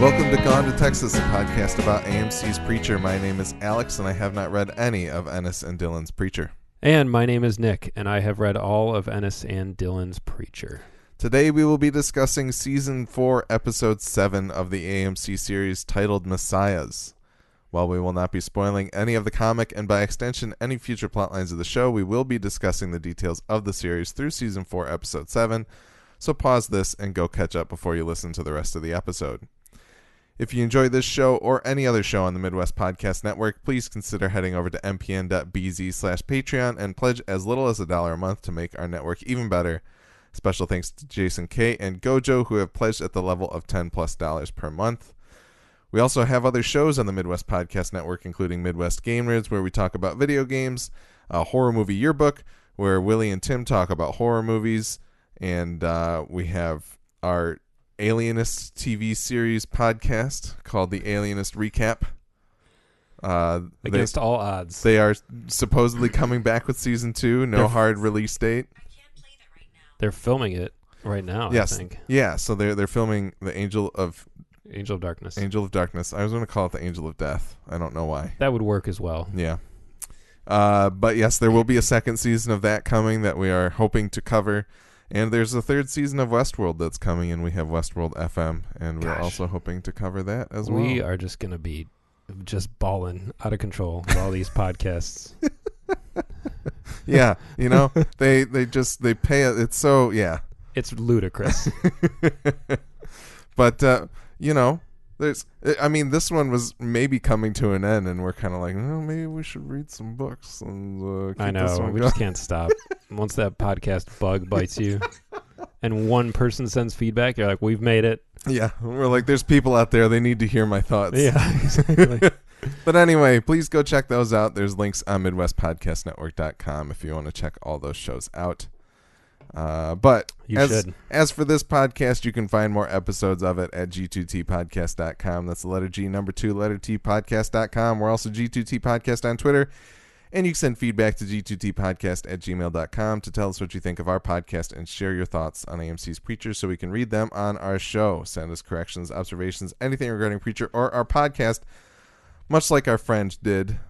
Welcome to Gone to Texas, a podcast about AMC's Preacher. My name is Alex, and I have not read any of Ennis and Dillon's Preacher. And my name is Nick, and I have read all of Ennis and Dillon's Preacher. Today we will be discussing Season 4, Episode 7 of the AMC series titled Messiahs. While we will not be spoiling any of the comic, and by extension any future plotlines of the show, we will be discussing the details of the series through Season 4, Episode 7, so pause this and go catch up before you listen to the rest of the episode. If you enjoy this show or any other show on the Midwest Podcast Network, please consider heading over to mpn.bz/Patreon and pledge as little as $1 a month to make our network even better. Special thanks to Jason K. and Gojo, who have pledged at the level of $10+ per month. We also have other shows on the Midwest Podcast Network, including Midwest Game Nerds, where we talk about video games, a horror movie yearbook, where Willie and Tim talk about horror movies, and we have our Alienist TV series podcast called the Alienist Recap. Against all odds. They are supposedly coming back with Season 2. No hard release date. I can't play that right now. They're filming it right now, Yes. I think. Yeah, so they're filming the Angel of Darkness. Angel of Darkness. I was going to call it the Angel of Death. I don't know why. That would work as well. Yeah. But yes, there will be a second season of that coming that we are hoping to cover. And there's a third season of Westworld that's coming, and we have Westworld FM, and we're also hoping to cover that as well. We are just going to be just balling out of control with all these podcasts. Yeah, you know, they pay it. It's so, yeah. It's ludicrous. But, you know, this one was maybe coming to an end, and we're kind of like, oh, maybe we should read some books. And keep I this know. one We going. just can't stop. Once that podcast bug bites you and one person sends feedback, you're like, we've made it. Yeah, we're like, there's people out there. They need to hear my thoughts. Yeah, exactly. But anyway, please go check those out. There's links on MidwestPodcastNetwork.com if you want to check all those shows out. But You should. As for this podcast, you can find more episodes of it at G2Tpodcast.com. That's the letter G, number 2, letter T, podcast.com. We're also G2T Podcast on Twitter. And you can send feedback to G2Tpodcast@gmail.com to tell us what you think of our podcast and share your thoughts on AMC's Preacher so we can read them on our show. Send us corrections, observations, anything regarding Preacher or our podcast, much like our friend did.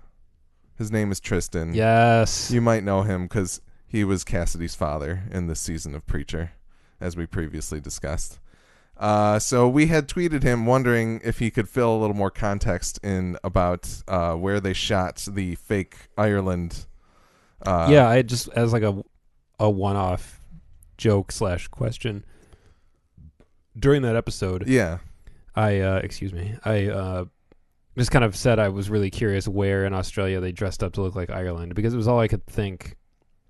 His name is Tristan. Yes. You might know him because he was Cassidy's father in this season of Preacher, as we previously discussed. So we had tweeted him wondering if he could fill a little more context in about where they shot the fake Ireland. Yeah, I just, as like a one-off joke / question, during that episode, Yeah. I just kind of said I was really curious where in Australia they dressed up to look like Ireland, because it was all I could think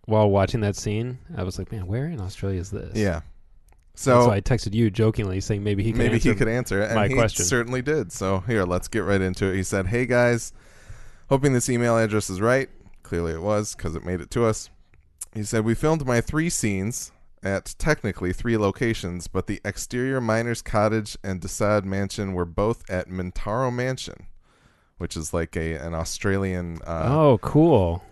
while watching that scene. I was like, man, where in Australia is this? Yeah. And So I texted you jokingly saying maybe he could answer it, and my he question. certainly did. So here, let's get right into it. He said, "Hey guys, hoping this email address is right." Clearly it was, because it made it to us. He said, "We filmed my 3 scenes at technically 3 locations, but the exterior Miners Cottage and Desaad Mansion were both at Mintaro Mansion, which is like an Australian. Oh, cool!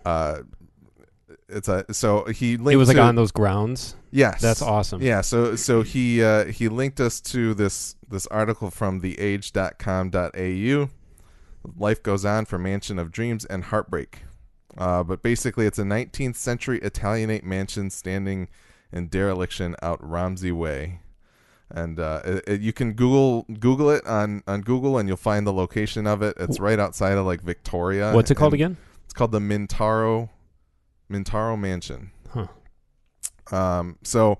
So he linked. It was like to, on those grounds. Yes, That's awesome. Yeah, so he linked us to this article from theage.com.au. Life goes on for Mansion of Dreams and Heartbreak. But basically it's a 19th century Italianate mansion standing in dereliction out Romsey Way. And you can Google it on Google, and you'll find the location of it. It's right outside of like Victoria. What's it called again? It's called the Mintaro Mansion. Huh. So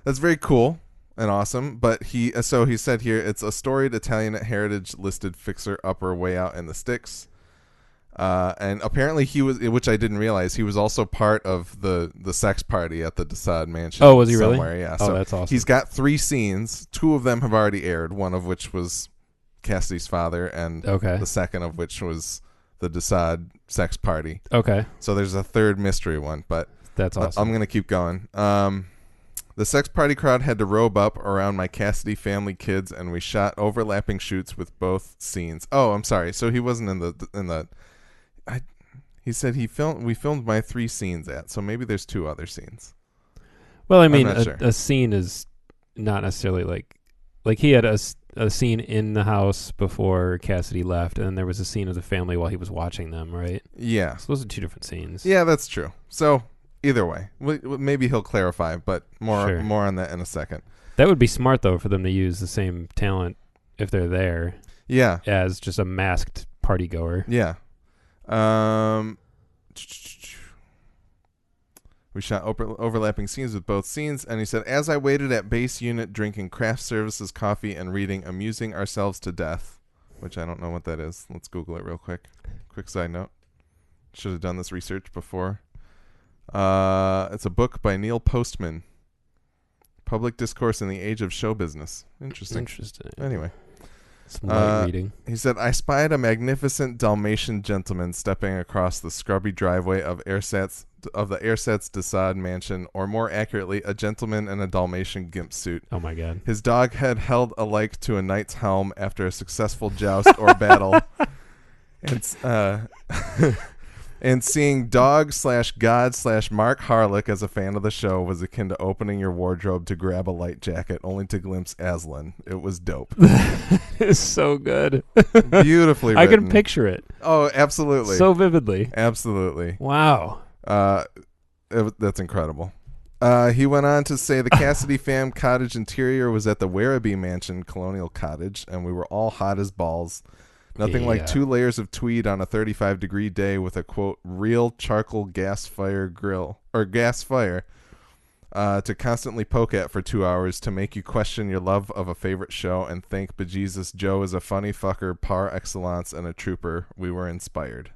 that's very cool and awesome. But he said here, it's a storied Italian heritage listed fixer upper way out in the sticks. And apparently he was, which I didn't realize, he was also part of the sex party at the Desaad Mansion. Oh, was he really? Somewhere, yeah. Oh, So that's awesome. he's got 3 scenes. 2 of them have already aired. One of which was Cassidy's father, and the second of which was the Desaad sex party. Okay. So there's a third mystery one, but That's awesome. I'm going to keep going. The sex party crowd had to robe up around my Cassidy family kids, and we shot overlapping shoots with both scenes. Oh, I'm sorry. So he wasn't in the. He said we filmed my 3 scenes at. So maybe there's 2 other scenes. Well, I mean, not sure. a scene is not necessarily like he had a scene in the house before Cassidy left, and then there was a scene of the family while he was watching them, right? Yeah. So those are two different scenes. Yeah, that's true. So either way, maybe he'll clarify, but more on that in a second. That would be smart, though, for them to use the same talent if they're there. Yeah. As just a masked party goer. Yeah. We shot overlapping scenes with both scenes, and he said, as I waited at base unit drinking craft services coffee and reading Amusing Ourselves to Death, which I don't know what that is. Let's Google it real quick. Quick side note. Should have done this research before. It's a book by Neil Postman. Public Discourse in the Age of Show Business. Interesting. Anyway. Some light reading. He said, I spied a magnificent Dalmatian gentleman stepping across the scrubby driveway of the Ersatz Desaad mansion, or more accurately, a gentleman in a Dalmatian gimp suit. Oh my God. His dog head held alike to a knight's helm after a successful joust or battle. And seeing dog/god/Mark Harlick as a fan of the show was akin to opening your wardrobe to grab a light jacket only to glimpse Aslan. It was dope. It's so good. Beautifully written. I can picture it. Oh, absolutely. So vividly. Absolutely. Wow. That's incredible. He went on to say the Cassidy fam cottage interior was at the Werribee Mansion Colonial Cottage, and we were all hot as balls. Nothing like 2 layers of tweed on a 35-degree day with a, quote, real charcoal gas fire grill, or gas fire, to constantly poke at for 2 hours to make you question your love of a favorite show and think, bejesus, Joe is a funny fucker par excellence and a trooper. We were inspired.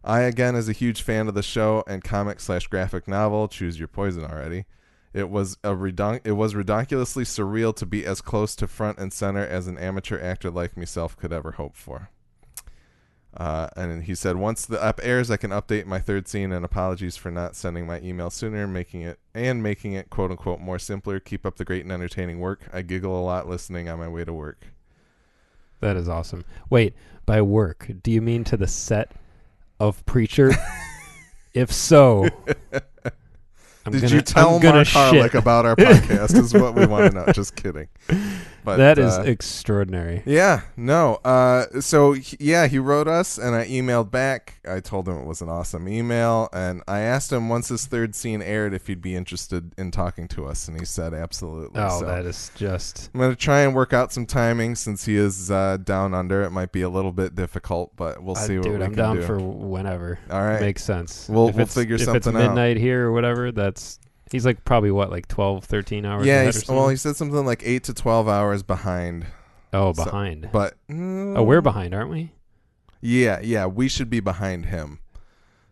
I, again, as a huge fan of the show and comic/graphic novel, choose your poison already. It was ridiculously surreal to be as close to front and center as an amateur actor like myself could ever hope for. And he said, once the app airs, I can update my third scene, and apologies for not sending my email sooner, making it quote unquote more simpler. Keep up the great and entertaining work. I giggle a lot listening on my way to work. That is awesome. Wait, by work, do you mean to the set of Preacher? If so, Did you tell Mark Harlick about our podcast is what we want to know. Just kidding. But that is extraordinary. Yeah, no. He wrote us, and I emailed back. I told him it was an awesome email, and I asked him once his third scene aired if he'd be interested in talking to us, and he said absolutely. Oh, so that is just... I'm going to try and work out some timing since he is down under. It might be a little bit difficult, but we'll see what we can do. Dude, I'm down for whenever. All right. Makes sense. We'll figure something out. If it's midnight here or whatever, he's like probably what, like 12, 13 hours yeah, ahead or something? he said something like 8 to 12 hours behind. Oh, behind. But we're behind, aren't we? Yeah, we should be behind him.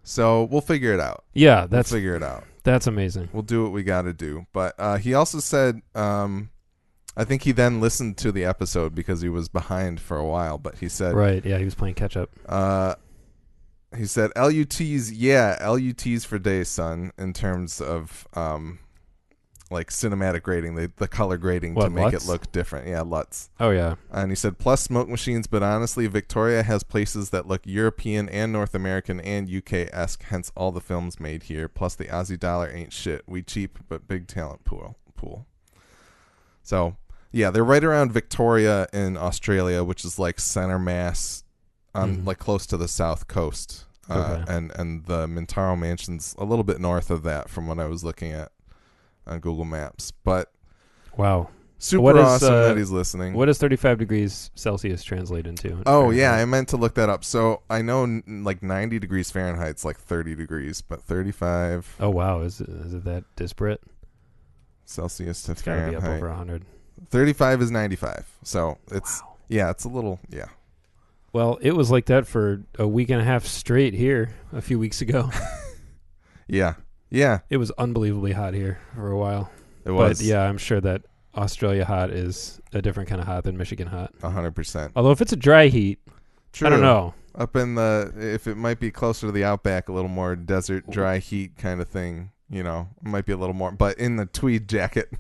So we'll figure it out. Yeah, we'll figure it out. That's amazing. We'll do what we got to do. But he also said, I think he then listened to the episode because he was behind for a while. But he said, right, yeah, he was playing catch up. He said, LUTs for days, son, in terms of like cinematic grading, the color grading to make it look different. Yeah, LUTs. Oh, yeah. And he said, plus smoke machines, but honestly, Victoria has places that look European and North American and UK-esque, hence all the films made here. Plus the Aussie dollar ain't shit. We cheap, but big talent pool. So, yeah, they're right around Victoria in Australia, which is like center mass, like close to the south coast. Okay. And the Mintaro Mansion's a little bit north of that from what I was looking at on Google Maps. But wow, super awesome that he's listening. What does 35 degrees Celsius translate into? Oh, yeah, I meant to look that up. So I know like 90 degrees Fahrenheit's like 30 degrees, but 35. Oh, wow. Is it that disparate? Celsius to it's Fahrenheit. It's got to be up over 100. 35 is 95. So it's, it's a little, Well, it was like that for a week and a half straight here a few weeks ago. Yeah. It was unbelievably hot here for a while. It was. But yeah, I'm sure that Australia hot is a different kind of hot than Michigan hot. 100%. Although if it's a dry heat, True. I don't know. Up in if it might be closer to the outback, a little more desert, dry heat kind of thing, it might be a little more. But in the tweed jacket.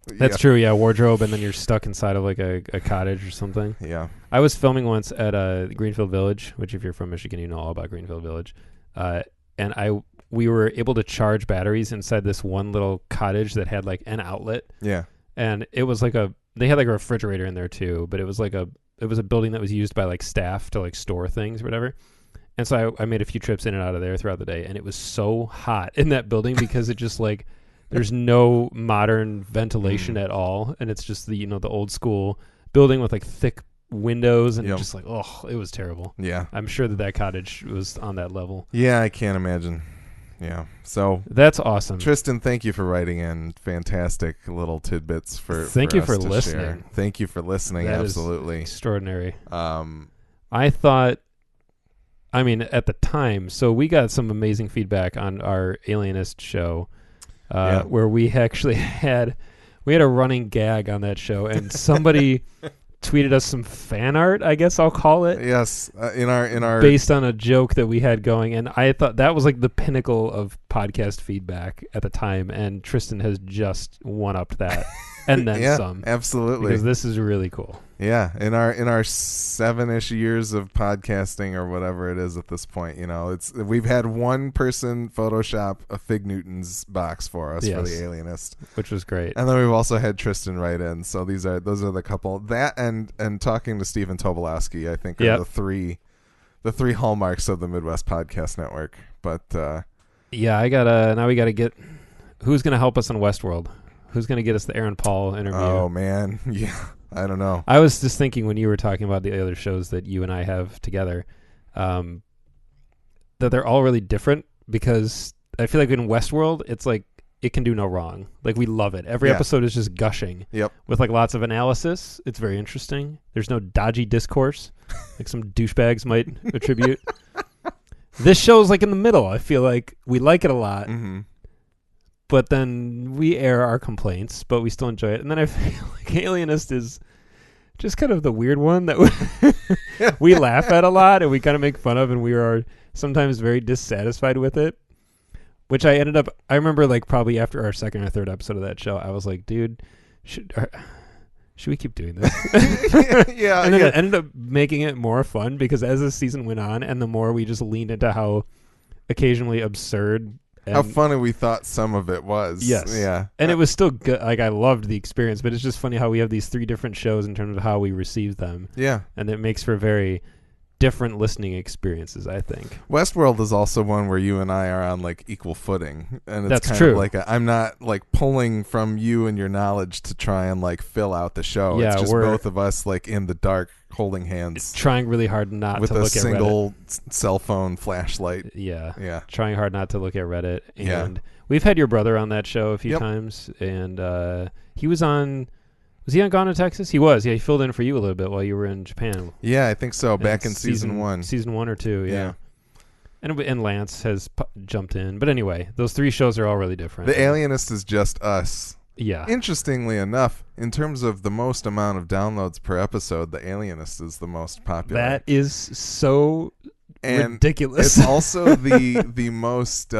That's true, yeah, wardrobe, and then you're stuck inside of like a cottage or something. Yeah. I was filming once at Greenfield Village, which if you're from Michigan, you know all about Greenfield Village. And we were able to charge batteries inside this one little cottage that had like an outlet. Yeah. And it was like a they had like a refrigerator in there too, but it was a building that was used by like staff to like store things or whatever. And so I made a few trips in and out of there throughout the day, and it was so hot in that building because it just like there's no modern ventilation at all, and it's just the old school building with like thick windows and just like it was terrible. Yeah, I'm sure that cottage was on that level. Yeah, I can't imagine. Yeah, so that's awesome. Tristan, thank you for writing in fantastic little tidbits Thank you for listening. Share. Thank you for listening. That absolutely is extraordinary. I thought, I mean, at the time, so we got some amazing feedback on our Alienist show, where we actually had a running gag on that show, and somebody tweeted us some fan art, I guess I'll call it. Yes, in our based on a joke that we had going, and I thought that was like the pinnacle of podcast feedback at the time, and Tristan has just one-upped that and then some. Absolutely. Because this is really cool. Yeah, in our 7-ish years of podcasting or whatever it is at this point, we've had one person Photoshop a Fig Newton's box for us for the Alienist, which was great. And then we've also had Tristan write in. So those are the couple that and talking to Stephen Tobolowsky, I think are the three hallmarks of the Midwest Podcast Network. But we gotta get who's gonna help us in Westworld. Who's gonna get us the Aaron Paul interview? Oh man, yeah. I don't know. I was just thinking when you were talking about the other shows that you and I have together, that they're all really different, because I feel like in Westworld, it's like it can do no wrong. Like we love it. Every episode is just gushing. Yep. With like lots of analysis. It's very interesting. There's no dodgy discourse, like some douchebags might attribute. This show's like in the middle. I feel like we like it a lot. Mm-hmm. But then we air our complaints, but we still enjoy it. And then I feel like Alienist is just kind of the weird one that we laugh at a lot and we kind of make fun of, and we are sometimes very dissatisfied with it. Which I remember like probably after our second or third episode of that show, I was like, dude, should we keep doing this? Yeah. And then it ended up making it more fun, because as the season went on and the more we just leaned into how occasionally absurd how funny we thought some of it was. Yes. Yeah. And it was still good. Like, I loved the experience, but it's just funny how we have these 3 different shows in terms of how we receive them. Yeah. And it makes for very different listening experiences, I think. Westworld is also one where you and I are on like equal footing, and it's That's kind true. of like I'm not like pulling from you and your knowledge to try and like fill out the show. Yeah, it's just we're both of us like in the dark holding hands, trying really hard not with to look a at single cell phone flashlight. Yeah. Trying hard not to look at Reddit. And Yeah. we've had your brother on that show a few Yep. times, and he was on. Was he on Gone to Texas? He was. Yeah, he filled in for you a little bit while you were in Japan. Yeah, I think so. Back in season 1. Season 1 or 2, yeah. And Lance has jumped in. But anyway, those 3 shows are all really different. The Alienist is just us. Yeah. Interestingly enough, in terms of the most amount of downloads per episode, the Alienist is the most popular. That is so and ridiculous. It's also the most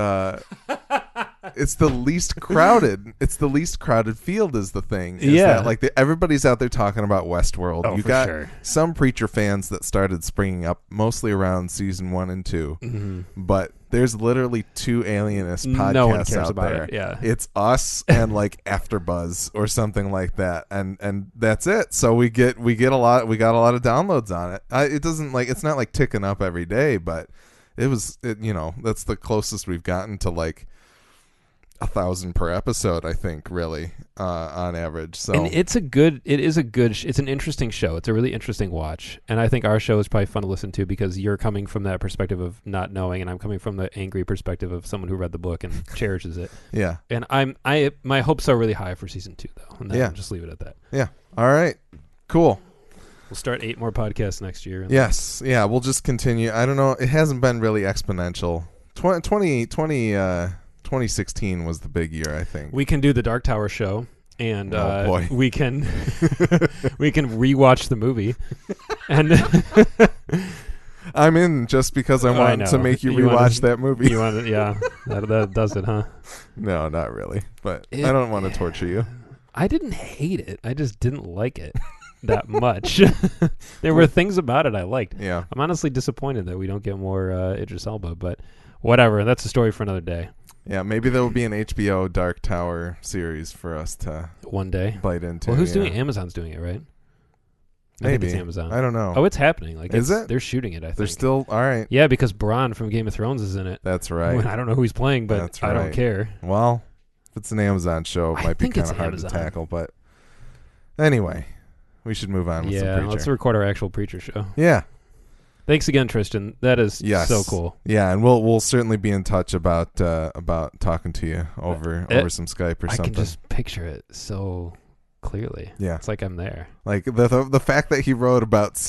it's the least crowded. It's the least crowded field is the thing. That, like everybody's out there talking about Westworld. Oh, you got some Preacher fans that started springing up mostly around season 1 and 2. Mm-hmm. But there's literally 2 Alienist podcasts no one cares out about there. It. Yeah. It's us and like AfterBuzz or something like that, and that's it. So we got a lot of downloads on it. It doesn't like it's not like ticking up every day, but that's the closest we've gotten to like 1,000 per episode, I think, really, on average. So, and it's an interesting show. It's a really interesting watch, and I think our show is probably fun to listen to because you're coming from that perspective of not knowing, and I'm coming from the angry perspective of someone who read the book and cherishes it. Yeah. And my hopes are really high for season 2, though, and then I'll just leave it at that. Yeah. All right. Cool. We'll start 8 more podcasts next year. Yes. Yeah. We'll just continue. I don't know. It hasn't been really exponential. 2016 was the big year, I think. We can do the Dark Tower show, and boy. we can rewatch the movie. And I'm in just because I want to make you rewatch that movie. You want that does it, huh? No, not really. But I don't want to torture you. I didn't hate it. I just didn't like it that much. There were things about it I liked. Yeah. I'm honestly disappointed that we don't get more Idris Elba, but whatever. That's a story for another day. Yeah, maybe there will be an HBO Dark Tower series for us to one day bite into. Well, who's doing it? Amazon's doing it, right? I think Maybe. it's Amazon. I don't know. Oh, it's happening. Like, is it? They're shooting it, I think. They're still... All right. Yeah, because Bronn from Game of Thrones is in it. That's right. I don't know who he's playing, but That's I don't right. care. Well, if it's an Amazon show, it might be kind of hard to tackle. But anyway, we should move on with some Preacher. Let's record our actual Preacher show. Yeah. Thanks again, Tristan. That is so cool. Yeah, and we'll certainly be in touch about talking to you over some Skype or something. I can just picture it so clearly. Yeah, it's like I'm there. Like the fact that he wrote about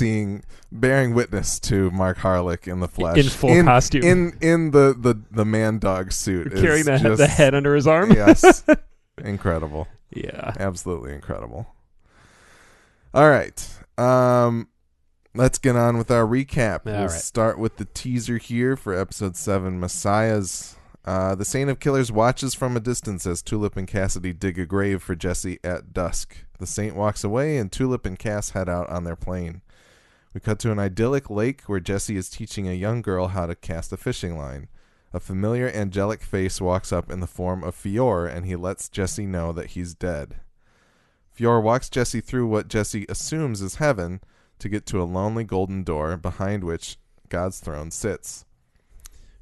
bearing witness to Mark Harlick in the flesh, in full costume, in the man dog suit, carrying the head under his arm. Yes, incredible. Yeah, absolutely incredible. All right. Let's get on with our recap. We'll start with the teaser here for episode 7, Messiahs. The Saint of Killers watches from a distance as Tulip and Cassidy dig a grave for Jesse at dusk. The Saint walks away and Tulip and Cass head out on their plane. We cut to an idyllic lake where Jesse is teaching a young girl how to cast a fishing line. A familiar angelic face walks up in the form of Fior and he lets Jesse know that he's dead. Fior walks Jesse through what Jesse assumes is heaven to get to a lonely golden door behind which God's throne sits.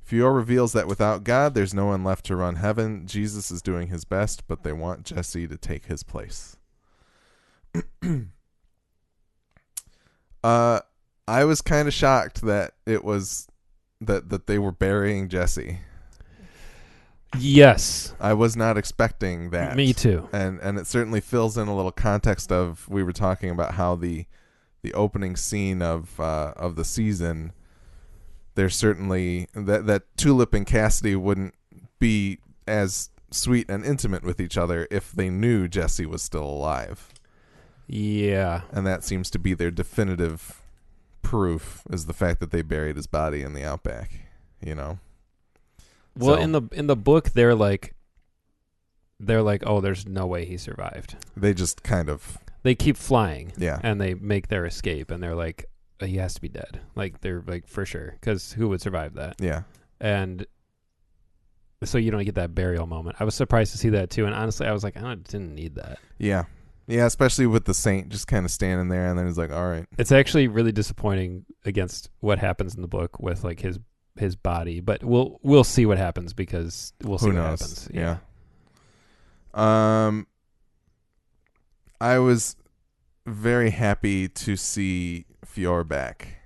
Fior reveals that without God, there's no one left to run heaven. Jesus is doing his best, but they want Jesse to take his place. I was kind of shocked that it was that they were burying Jesse. Yes. I was not expecting that. Me too. And it certainly fills in a little context of, we were talking about how the opening scene of the season, there's certainly that Tulip and Cassidy wouldn't be as sweet and intimate with each other if they knew Jesse was still alive. Yeah. And that seems to be their definitive proof, is the fact that they buried his body in the outback, you know. Well, so, in the book they're like, oh, there's no way he survived. They just kind of... They keep flying, yeah, and they make their escape, and they're like, he has to be dead. Like, they're like, for sure, because who would survive that? Yeah. And so you don't get that burial moment. I was surprised to see that, too, and honestly, I was like, I didn't need that. Yeah. Yeah, especially with the Saint just kind of standing there, and then he's like, all right. It's actually really disappointing against what happens in the book with, like, his body, but we'll see what happens, because we'll see what happens. Yeah. I was very happy to see Fior back.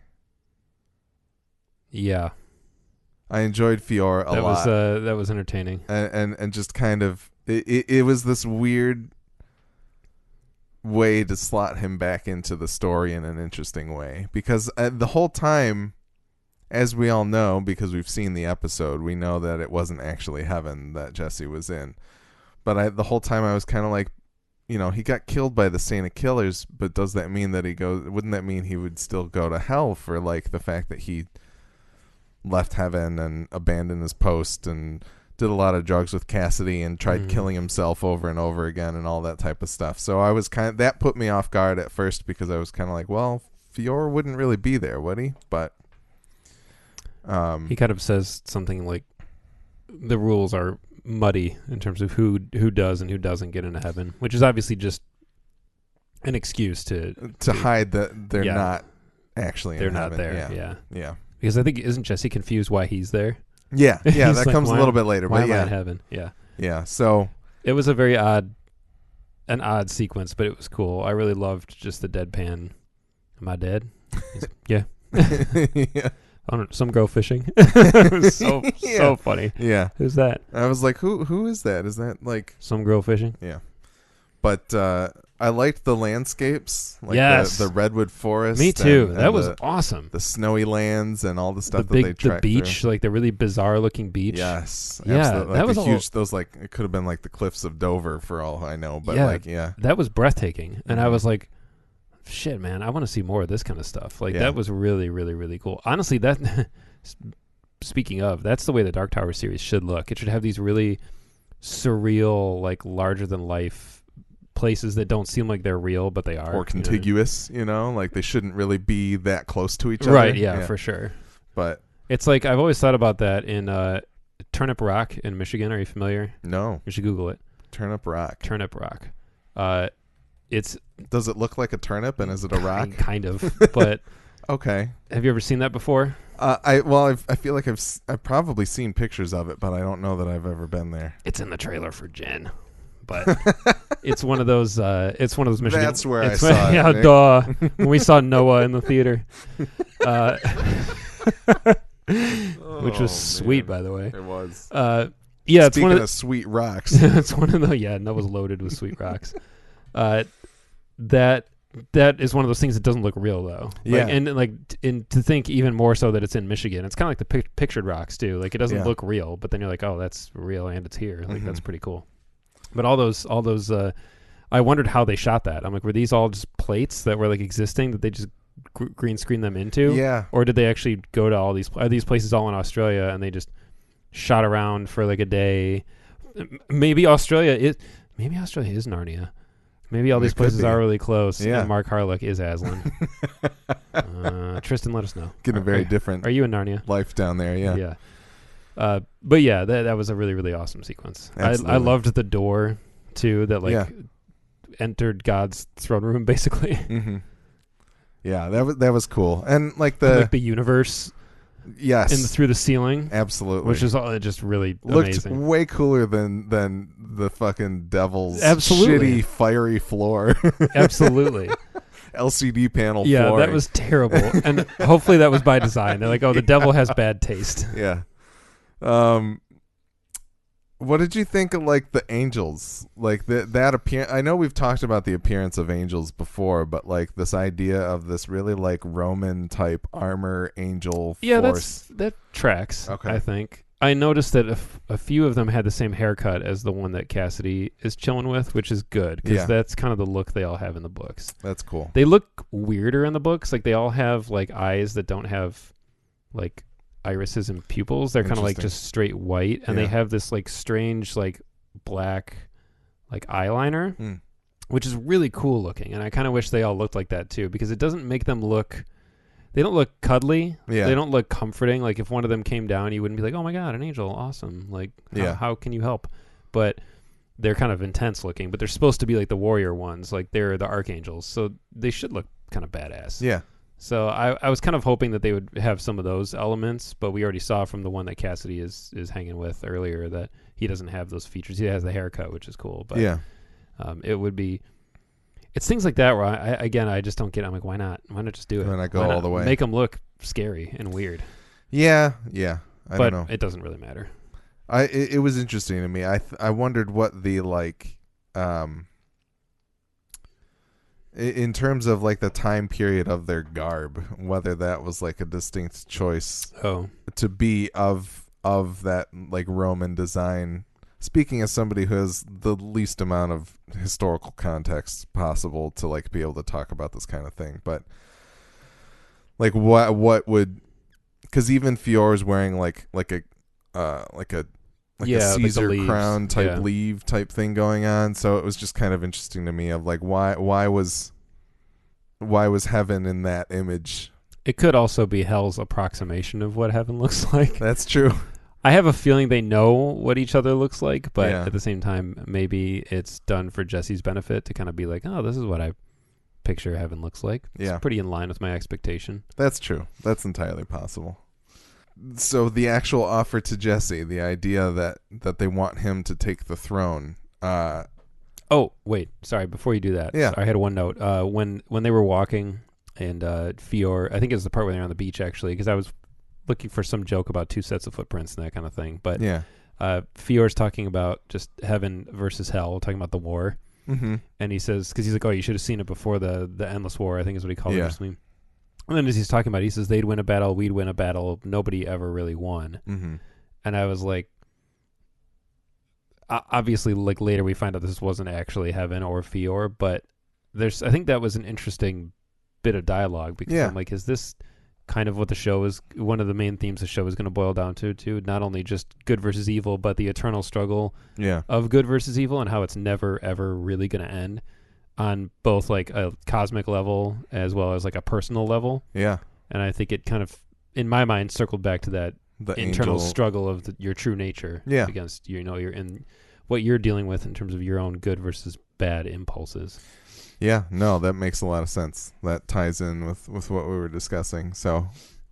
Yeah. I enjoyed Fior a lot. That was entertaining. And just kind of, it was this weird way to slot him back into the story in an interesting way. Because the whole time, as we all know, because we've seen the episode, we know that it wasn't actually heaven that Jesse was in. But the whole time I was kind of like, you know, he got killed by the Saint of Killers, but does that mean that wouldn't that mean he would still go to hell for, like, the fact that he left heaven and abandoned his post and did a lot of drugs with Cassidy and tried killing himself over and over again and all that type of stuff. So I was that put me off guard at first, because I was kind of like, well, Fior wouldn't really be there, would he? But he kind of says something like, the rules are muddy in terms of who does and who doesn't get into heaven, which is obviously just an excuse to hide that they're not actually they're in not heaven. there. Yeah. Because I think, isn't Jesse confused why he's there? Yeah. That like, comes a little bit later. Why but am yeah, I in heaven? Yeah. So it was a very odd sequence, but it was cool. I really loved just the deadpan. Am I dead? Yeah. Yeah. Some girl fishing. It was so funny. Yeah. Who's that? I was like, who is that? Is that like some girl fishing? Yeah. But I liked the landscapes, like the redwood forest. Me too. That was awesome. The snowy lands and all the stuff that they tracked. The beach, through. like the really bizarre looking beach. Yes. Yeah. Absolutely. That was huge. Those, like, it could have been like the cliffs of Dover for all I know. But that was breathtaking. And I was like, shit, man, I want to see more of this kind of stuff. Like, that was really, really, really cool. Honestly, that speaking of, that's the way the Dark Tower series should look. It should have these really surreal, like, larger than life places that don't seem like they're real, but they are. Or contiguous, you know? Like, they shouldn't really be that close to each other. Right, yeah, for sure. But it's like, I've always thought about that Turnip Rock in Michigan. Are you familiar? No. You should Google it. Turnip Rock. Turnip Rock. It's Does it look like a turnip, and is it a rock? Kind of, but okay. Have you ever seen that before? I feel like I've probably seen pictures of it, but I don't know that I've ever been there. It's in the trailer for Jen, but it's one of those. It's one of those Michigan. That's where I saw it. Yeah, duh. When we saw Noah in the theater, which was sweet, by the way. It was. Yeah, it's Speaking one of sweet rocks. It's one of the Noah's loaded with sweet rocks. That is one of those things that doesn't look real though. Yeah, and to think even more so that it's in Michigan, it's kind of like the pictured rocks too. Like it doesn't look real, but then you're like, oh, that's real and it's here. Like that's pretty cool. But all those, I wondered how they shot that. I'm like, were these all just plates that were like existing that they just green screen them into? Yeah. Or did they actually go to all these? Are these places all in Australia and they just shot around for like a day? Maybe Australia is Narnia. Maybe all these places are really close. Yeah. And Mark Harlock is Aslan. Tristan, let us know. Getting a very different. Are you in Narnia? Life down there, yeah. Yeah. But yeah, that was a really, really awesome sequence. I loved the door too that entered God's throne room basically. Mm-hmm. Yeah, that was cool, and like the universe. Yes, through the ceiling, absolutely, which is just really looked amazing. Way cooler than the fucking devil's absolutely shitty fiery floor. Absolutely. LCD panel. Yeah, flooring. that was terrible, and hopefully that was by design. They're like, oh, the devil has bad taste. Yeah. What did you think of like the angels? Like that appearance? I know we've talked about the appearance of angels before, but like this idea of this really like Roman type armor angel. Yeah, force. that tracks. Okay. I think I noticed that a few of them had the same haircut as the one that Cassidy is chilling with, which is good because that's kind of the look they all have in the books. That's cool. They look weirder in the books. Like they all have like eyes that don't have like irises and pupils. They're kind of like just straight white, and they have this like strange like black like eyeliner, which is really cool looking. And I kind of wish they all looked like that too, because it doesn't make them look. They don't look cuddly. Yeah. They don't look comforting. Like if one of them came down, you wouldn't be like, "Oh my god, an angel, awesome!" Like, how can you help? But they're kind of intense looking. But they're supposed to be like the warrior ones, like they're the archangels, so they should look kind of badass. Yeah. So I was kind of hoping that they would have some of those elements, but we already saw from the one that Cassidy is hanging with earlier that he doesn't have those features. He has the haircut, which is cool. But it would be. It's things like that where I just don't get it. I'm like, why not? Why not just do it? Why not go all the way? Make them look scary and weird. Yeah. I don't know. It doesn't really matter. It was interesting to me. I wondered what the like in terms of like the time period of their garb, whether that was like a distinct choice to be of that like Roman design. Speaking as somebody who has the least amount of historical context possible to like be able to talk about this kind of thing, but like what would, because even Fior's wearing like a Caesar like crown type leaf type thing going on, so it was just kind of interesting to me of like why was heaven in that image. It could also be hell's approximation of what heaven looks like. That's true. I have a feeling they know what each other looks like, but at the same time, maybe it's done for Jesse's benefit to kind of be like, oh, this is what I picture heaven looks like. It's pretty in line with my expectation. That's true. That's entirely possible. So the actual offer to Jesse, the idea that they want him to take the throne. Oh, wait. Sorry, before you do that. Yeah. I had one note. When they were walking and Fior, I think it was the part where they were on the beach actually, because I was looking for some joke about two sets of footprints and that kind of thing. But Fior's talking about just heaven versus hell, talking about the war. Mm-hmm. And he says, because he's like, oh, you should have seen it before the endless war, I think is what he called it or something. And then as he's talking about it, he says, they'd win a battle, we'd win a battle, nobody ever really won. Mm-hmm. And I was like, obviously, like later we find out this wasn't actually heaven or Fior, but I think that was an interesting bit of dialogue, because I'm like, is this kind of what the show is, one of the main themes the show is going to boil down to not only just good versus evil, but the eternal struggle of good versus evil, and how it's never ever really going to end on both like a cosmic level as well as like a personal level. And I think it kind of, in my mind, circled back to the internal angel struggle of your true nature against you're in what you're dealing with in terms of your own good versus bad impulses. Yeah, no, that makes a lot of sense. That ties in with what we were discussing. So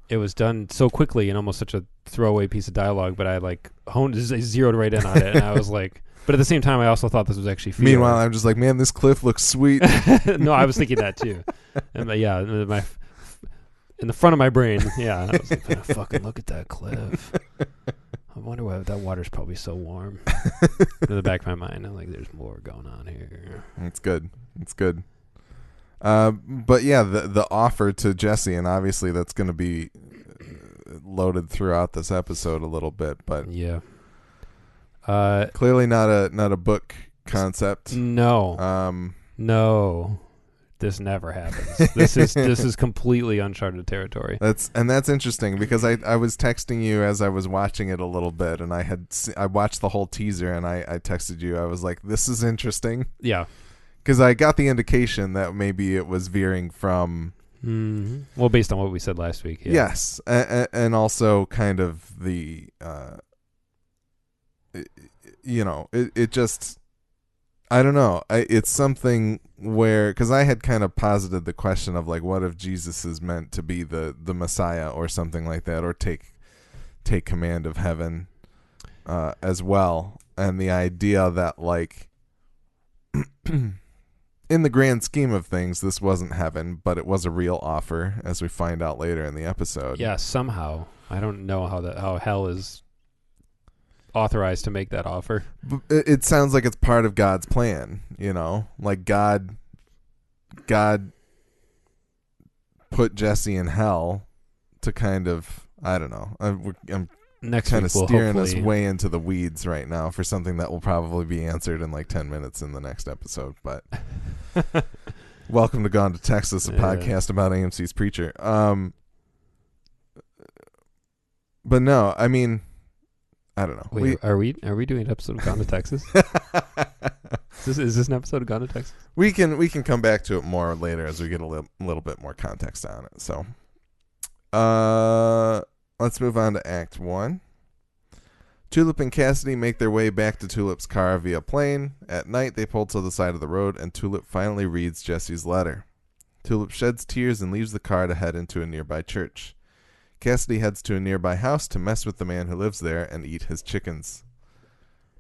it was done so quickly and almost such a throwaway piece of dialogue, but I zeroed right in on it, and I was like, but at the same time, I also thought this was actually Fiora. Meanwhile, I'm just like, man, this cliff looks sweet. No, I was thinking that too, and in the front of my brain, I was like, oh, fucking look at that cliff. I wonder why that water's probably so warm. In the back of my mind, I'm like, there's more going on here. It's good. It's good. But yeah, the offer to Jesse, and obviously that's going to be loaded throughout this episode a little bit, but yeah, clearly not a book concept. No, no, this never happens. This is completely uncharted territory. That's interesting because I was texting you as I was watching it a little bit, and I watched the whole teaser, and I texted you. I was like, this is interesting. Yeah. Because I got the indication that maybe it was veering from... Mm-hmm. Well, based on what we said last week. Yeah. Yes. And also kind of the... it just... I don't know. It's something where... Because I had kind of posited the question of, like, what if Jesus is meant to be the Messiah or something like that, or take command of heaven as well. And the idea that, like... in the grand scheme of things, this wasn't heaven, but it was a real offer, as we find out later in the episode. Yeah, somehow. I don't know how hell is authorized to make that offer. It sounds like it's part of God's plan, like God put Jesse in hell to kind of, I don't know. I'm next kind week of steering us way into the weeds right now for something that will probably be answered in like 10 minutes in the next episode, but welcome to Gone to Texas, a podcast about AMC's Preacher. But no, I mean, I don't know. Wait, are we doing an episode of Gone to Texas? Is this an episode of Gone to Texas? We can come back to it more later as we get a little bit more context on it. So let's move on to Act 1. Tulip and Cassidy make their way back to Tulip's car via plane. At night, they pull to the side of the road, and Tulip finally reads Jesse's letter. Tulip sheds tears and leaves the car to head into a nearby church. Cassidy heads to a nearby house to mess with the man who lives there and eat his chickens.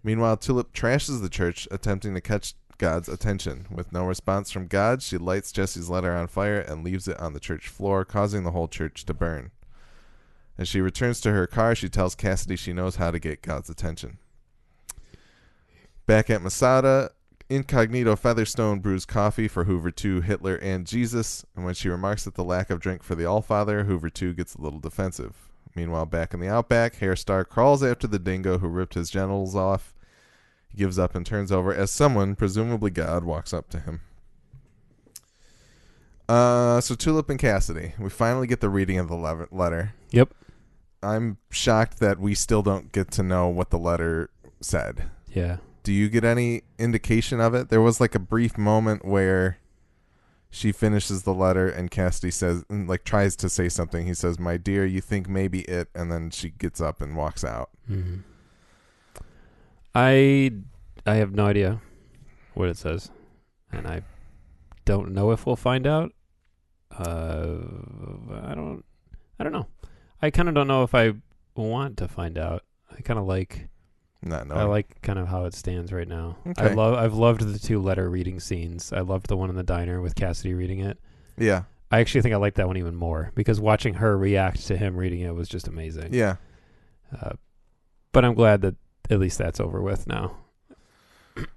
Meanwhile, Tulip trashes the church, attempting to catch God's attention. With no response from God, she lights Jesse's letter on fire and leaves it on the church floor, causing the whole church to burn. As she returns to her car, she tells Cassidy she knows how to get God's attention. Back at Masada, Incognito Featherstone brews coffee for Hoover 2, Hitler, and Jesus, and when she remarks at the lack of drink for the Allfather, Hoover 2 gets a little defensive. Meanwhile, back in the Outback, Hairstar crawls after the dingo who ripped his genitals off. He gives up and turns over as someone, presumably God, walks up to him. So Tulip and Cassidy, we finally get the reading of the letter. Yep. I'm shocked that we still don't get to know what the letter said. Yeah. Do you get any indication of it? There was like a brief moment where she finishes the letter and Cassidy says, like, tries to say something. He says, "My dear, you think maybe it," and then she gets up and walks out. Mm-hmm. I have no idea what it says, and I don't know if we'll find out. I don't know. I kind of don't know if I want to find out. I kind of like. Not knowing. I like kind of how it stands right now. Okay. I've loved the 2 letter reading scenes. I loved the one in the diner with Cassidy reading it. Yeah. I actually think I like that one even more because watching her react to him reading it was just amazing. Yeah. But I'm glad that at least that's over with now.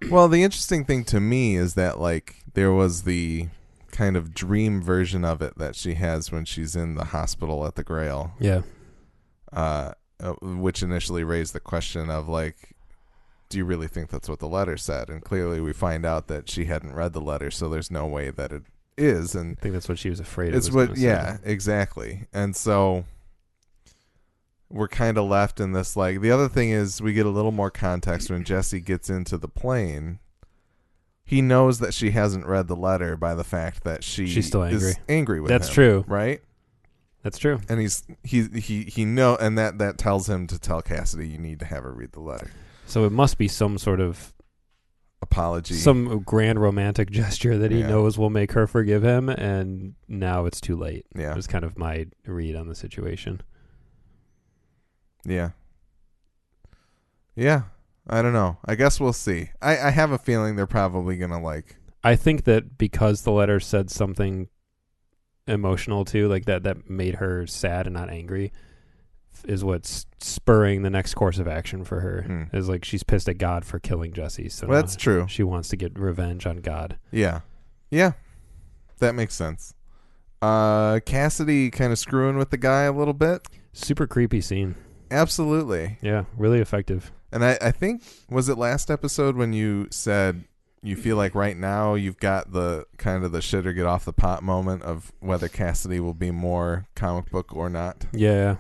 Well, the interesting thing to me is that, like, there was the kind of dream version of it that she has when she's in the hospital at the Grail. Yeah. Which initially raised the question of, like, do you really think that's what the letter said? And clearly we find out that she hadn't read the letter, so there's no way that it is. And I think that's what she was afraid it's of. what, yeah, exactly. And so we're kind of left in this, like, the other thing is we get a little more context when Jesse gets into the plane. He knows that she hasn't read the letter by the fact that she's still angry. Is angry with That's him, true. Right? That's true. And he know, and that tells him to tell Cassidy, you need to have her read the letter. So it must be some sort of apology, some grand romantic gesture that he knows will make her forgive him, and now it's too late. Yeah, it's kind of my read on the situation. Yeah, I don't know. I guess we'll see. I have a feeling they're probably gonna like. I think that because the letter said something emotional too, like that made her sad and not angry, is what's spurring the next course of action for her. Is like she's pissed at God for killing Jesse. So well, that's true. She wants to get revenge on God. Yeah, that makes sense. Cassidy kind of screwing with the guy a little bit. Super creepy scene. Absolutely. Yeah, really effective. And I think, was it last episode when you said you feel like right now you've got the kind of the shit or get off the pot moment of whether Cassidy will be more comic book or not? Yeah.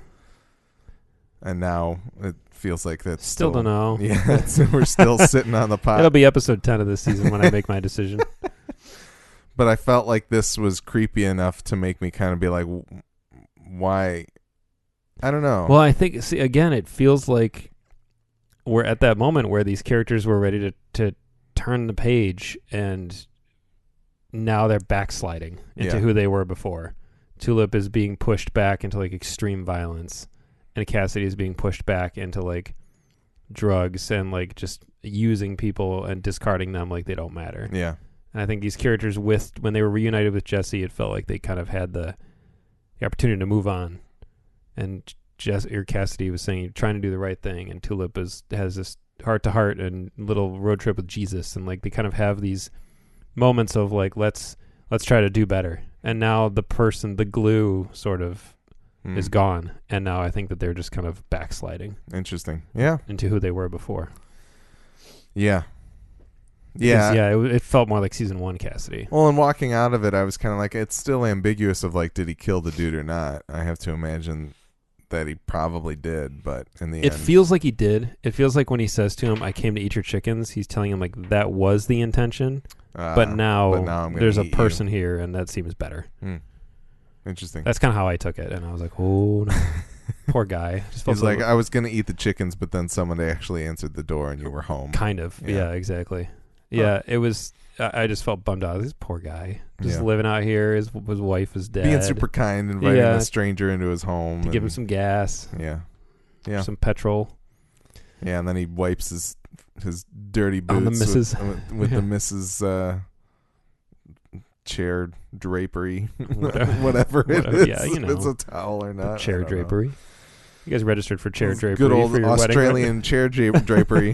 And now it feels like that's still don't know. Yeah, we're still sitting on the pot. It'll be episode 10 of this season when I make my decision. But I felt like this was creepy enough to make me kind of be like, why? I don't know. Well, I think, see, again, it feels like we're at that moment where these characters were ready to turn the page, and now they're backsliding into who they were before. Tulip is being pushed back into like extreme violence, and Cassidy is being pushed back into like drugs and like just using people and discarding them like they don't matter. Yeah. And I think these characters, when they were reunited with Jesse, it felt like they kind of had the opportunity to move on. And Cassidy was saying, trying to do the right thing, and Tulip has this heart-to-heart and little road trip with Jesus, and like they kind of have these moments of like, let's try to do better. And now the glue sort of is gone, and now I think that they're just kind of backsliding. Interesting. Yeah. Into who they were before. Yeah. Yeah. It felt more like season 1 Cassidy. Well, and walking out of it, I was kind of like, it's still ambiguous of like, did he kill the dude or not? I have to imagine that he probably did, but in the end, it feels like he did. It feels like when he says to him, "I came to eat your chickens," he's telling him like that was the intention, but now there's a person here, and that seems better. Interesting. That's kind of how I took it, and I was like, "Oh no, poor guy." He's like, "I was gonna eat the chickens, but then someone actually answered the door, and you were home." Kind of, yeah exactly. Yeah, it was. I just felt bummed out. This poor guy, just living out here. His wife is dead. Being super kind, inviting a stranger into his home to give him some gas. Yeah, some petrol. Yeah, and then he wipes his dirty boots on the missus with the missus chair drapery, whatever it is. Yeah, you know, it's a towel or not. Chair drapery. You guys registered for chair drapery. Good old for your Australian chair drapery.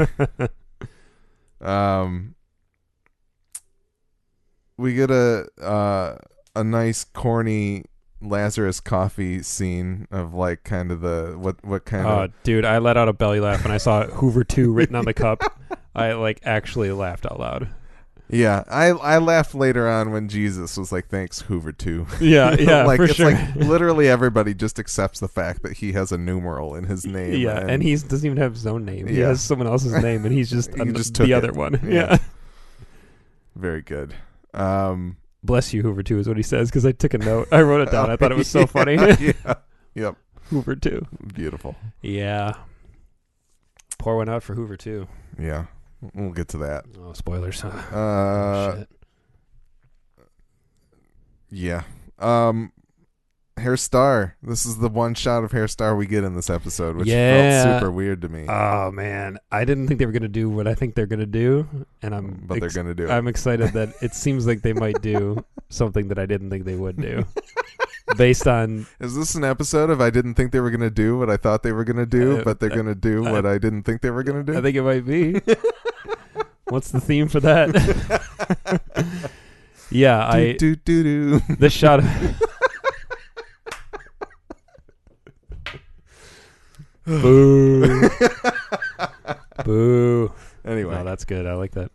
We get a nice corny Lazarus coffee scene of like kind of the what kind of. Dude, I let out a belly laugh when I saw Hoover 2 written on the cup. I like actually laughed out loud. Yeah, I laughed later on when Jesus was like, "Thanks, Hoover 2." Yeah, like for it's sure. Like literally everybody just accepts the fact that he has a numeral in his name. Yeah, and he doesn't even have his own name. He has someone else's name, and he's just the other one. Yeah. Very good. Bless you, Hoover 2 is what he says, because I took a note. I wrote it down. I thought it was so funny. Yep. Hoover 2. Beautiful. Yeah. Pour one out for Hoover 2. Yeah. We'll get to that. Oh, spoilers. Shit. Yeah. Hair Star. This is the one shot of Hair Star we get in this episode, which felt super weird to me. Oh man, I didn't think they were going to do what I think they're going to do, and they're going to do it. I'm excited that it seems like they might do something that I didn't think they would do. Based on, is this an episode of I didn't think they were going to do what I thought they were going to do, but they're going to do what I didn't think they were going to do? I think it might be. What's the theme for that? Yeah, the shot of boo. Boo. Anyway. No, that's good. I like that.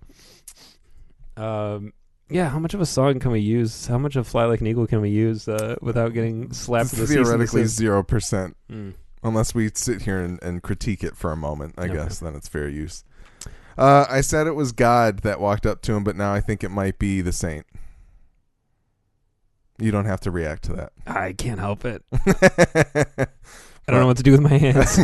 Yeah, how much of a song can we use? How much of Fly Like an Eagle can we use without getting slapped with a theoretically 0%. Unless we sit here and critique it for a moment, I guess. Then it's fair use. I said it was God that walked up to him, but now I think it might be the saint. You don't have to react to that. I can't help it. I don't know what to do with my hands.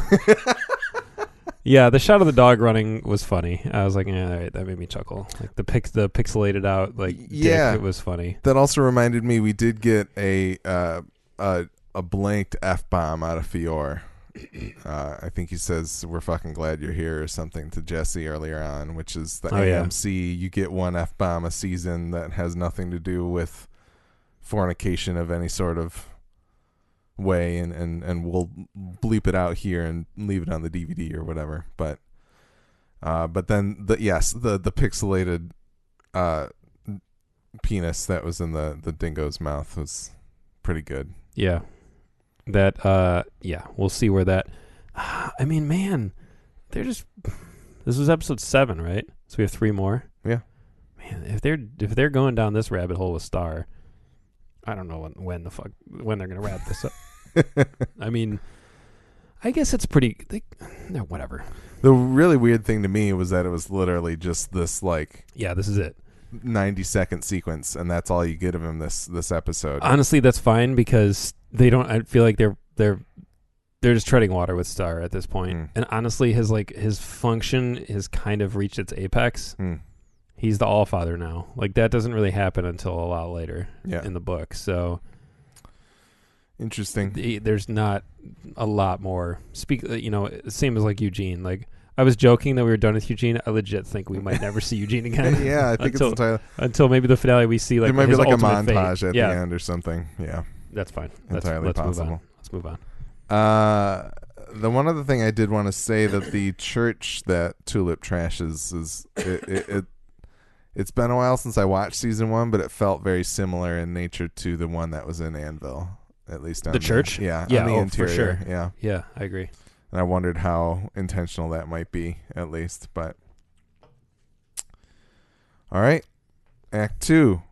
Yeah, the shot of the dog running was funny. I was like, all right, that made me chuckle. Like the pixelated out, like yeah, dick, it was funny. That also reminded me we did get a blanked F-bomb out of Fior. I think he says, "We're fucking glad you're here" or something to Jesse earlier on, which is the AMC. You get one F-bomb a season that has nothing to do with fornication of any sort of way, and we'll bleep it out here and leave it on the DVD or whatever. But then the pixelated penis that was in the dingo's mouth was pretty good. Yeah. That we'll see where that I mean, man, this was episode 7, right? So we have 3 more. Yeah. Man, if they're going down this rabbit hole with Star, I don't know when they're gonna wrap this up. I mean, I guess it's pretty. Whatever. The really weird thing to me was that it was literally just this like. Yeah, this is it. 90-second sequence, and that's all you get of him this episode. Honestly, that's fine because they don't. I feel like they're just treading water with Star at this point. And honestly, his function has kind of reached its apex. He's the Allfather now. Like that doesn't really happen until a lot later in the book. So interesting. There's not a lot more. Same as like Eugene. Like I was joking that we were done with Eugene. I legit think we might never see Eugene again. Yeah, I think until maybe the finale we see like there might be like a montage fate. at the end or something. Yeah, that's fine. Entirely possible. Let's move on. The one other thing I did want to say that the church that Tulip trashes is it's been a while since I watched season 1, but it felt very similar in nature to the one that was in Anvil, at least on the church. On the interior. For sure. Yeah, I agree. And I wondered how intentional that might be, at least. But all right, Act 2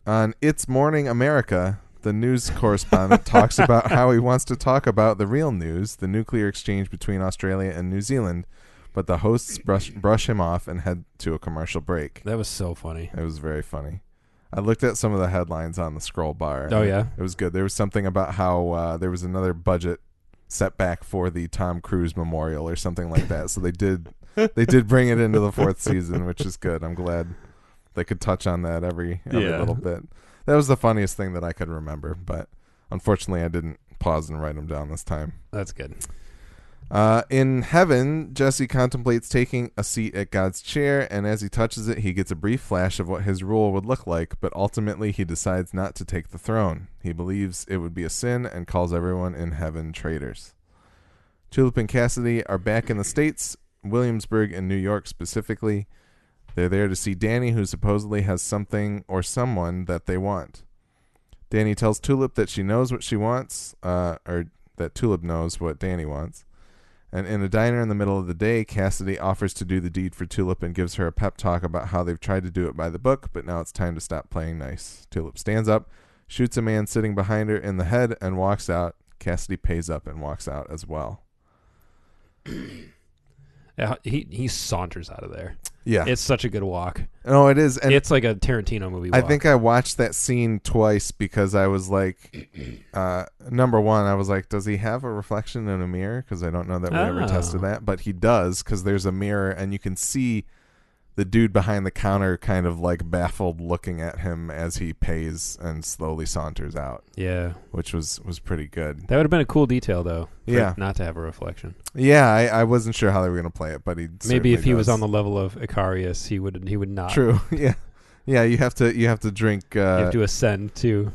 on It's Morning America. The news correspondent talks about how he wants to talk about the real news, the nuclear exchange between Australia and New Zealand, but the hosts brush him off and head to a commercial break. That was so funny. It was very funny. I looked at some of the headlines on the scroll bar. Oh, yeah? It was good. There was something about how there was another budget setback for the Tom Cruise memorial or something like that. So they did bring it into the 4th season, which is good. I'm glad they could touch on that every little bit. That was the funniest thing that I could remember, but unfortunately I didn't pause and write them down this time. That's good. In heaven, Jesse contemplates taking a seat at God's chair, and as he touches it, he gets a brief flash of what his rule would look like, but ultimately he decides not to take the throne. He believes it would be a sin and calls everyone in heaven traitors. Tulip and Cassidy are back in the States, Williamsburg and New York specifically. They're there to see Danny, who supposedly has something or someone that they want. Danny tells Tulip that she knows what she wants, or that Tulip knows what Danny wants. And in a diner in the middle of the day, Cassidy offers to do the deed for Tulip and gives her a pep talk about how they've tried to do it by the book, but now it's time to stop playing nice. Tulip stands up, shoots a man sitting behind her in the head, and walks out. Cassidy pays up and walks out as well. Yeah, he saunters out of there. Yeah. It's such a good walk. No, it is. And it's like a Tarantino movie walk. I think I watched that scene twice because I was like, number one, I was like, does he have a reflection in a mirror? Because I don't know that we ever tested that. But he does, because there's a mirror and you can see the dude behind the counter kind of like baffled looking at him as he pays and slowly saunters out. Yeah. Which was pretty good. That would have been a cool detail, though. Yeah. Not to have a reflection. Yeah, I wasn't sure how they were going to play it, but maybe if he was on the level of Icarius, he would not. True. Yeah. Yeah, you have to drink. You have to ascend to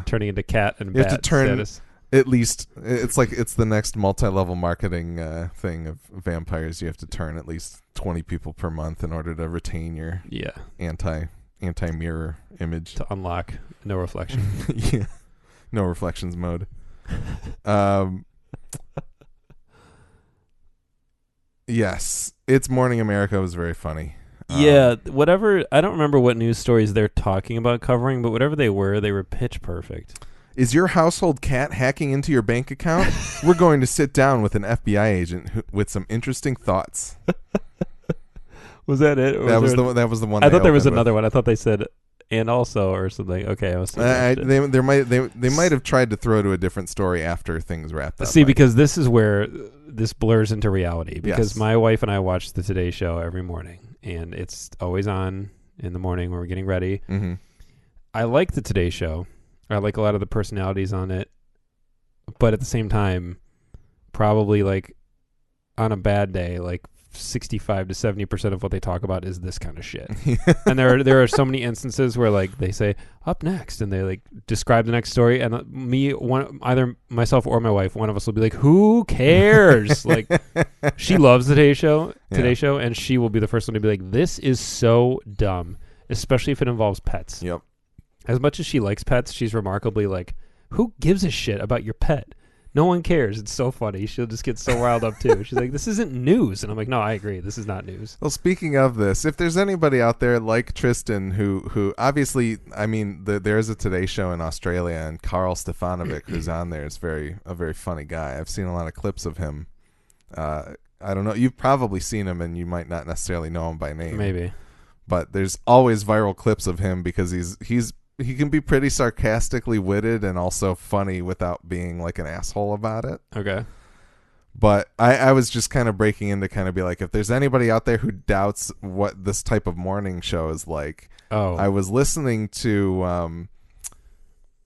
turning into cat and bat have to turn status. At least it's like it's the next multi-level marketing thing of vampires. You have to turn at least 20 people per month in order to retain your anti-mirror image to unlock no reflection. Yeah, no reflections mode. Yes, It's Morning America was very funny. Yeah, whatever. I don't remember what news stories they're talking about covering, but whatever they were pitch perfect. Is your household cat hacking into your bank account? We're going to sit down with an FBI agent with some interesting thoughts. Was that it? That was the one. I thought there was another one. I thought they said and also or something. Okay, I was they might have tried to throw to a different story after things wrapped up. See, because this is where this blurs into reality. Because Yes. my wife and I watch the Today Show every morning, and it's always on in the morning when we're getting ready. Mm-hmm. I like the Today Show. I like a lot of the personalities on it, but at the same time, probably like on a bad day, like 65 to 70% of what they talk about is this kind of shit. And there are so many instances where like they say up next and they like describe the next story, and either myself or my wife, one of us will be like, who cares? Like, she loves the Today Show, and she will be the first one to be like, this is so dumb, especially if it involves pets. Yep. As much as she likes pets, she's remarkably like, who gives a shit about your pet? No one cares. It's so funny. She'll just get so riled up too. She's like, this isn't news. And I'm like, no, I agree. This is not news. Well, speaking of this, if there's anybody out there like Tristan who obviously, I mean, there is a Today Show in Australia, and Carl Stefanovic, who's on there, is a very funny guy. I've seen a lot of clips of him. I don't know. You've probably seen him, and you might not necessarily know him by name. Maybe. But there's always viral clips of him because he can be pretty sarcastically witted and also funny without being like an asshole about it. Okay. But I was just kind of breaking in to kind of be like, if there's anybody out there who doubts what this type of morning show is like, I was listening to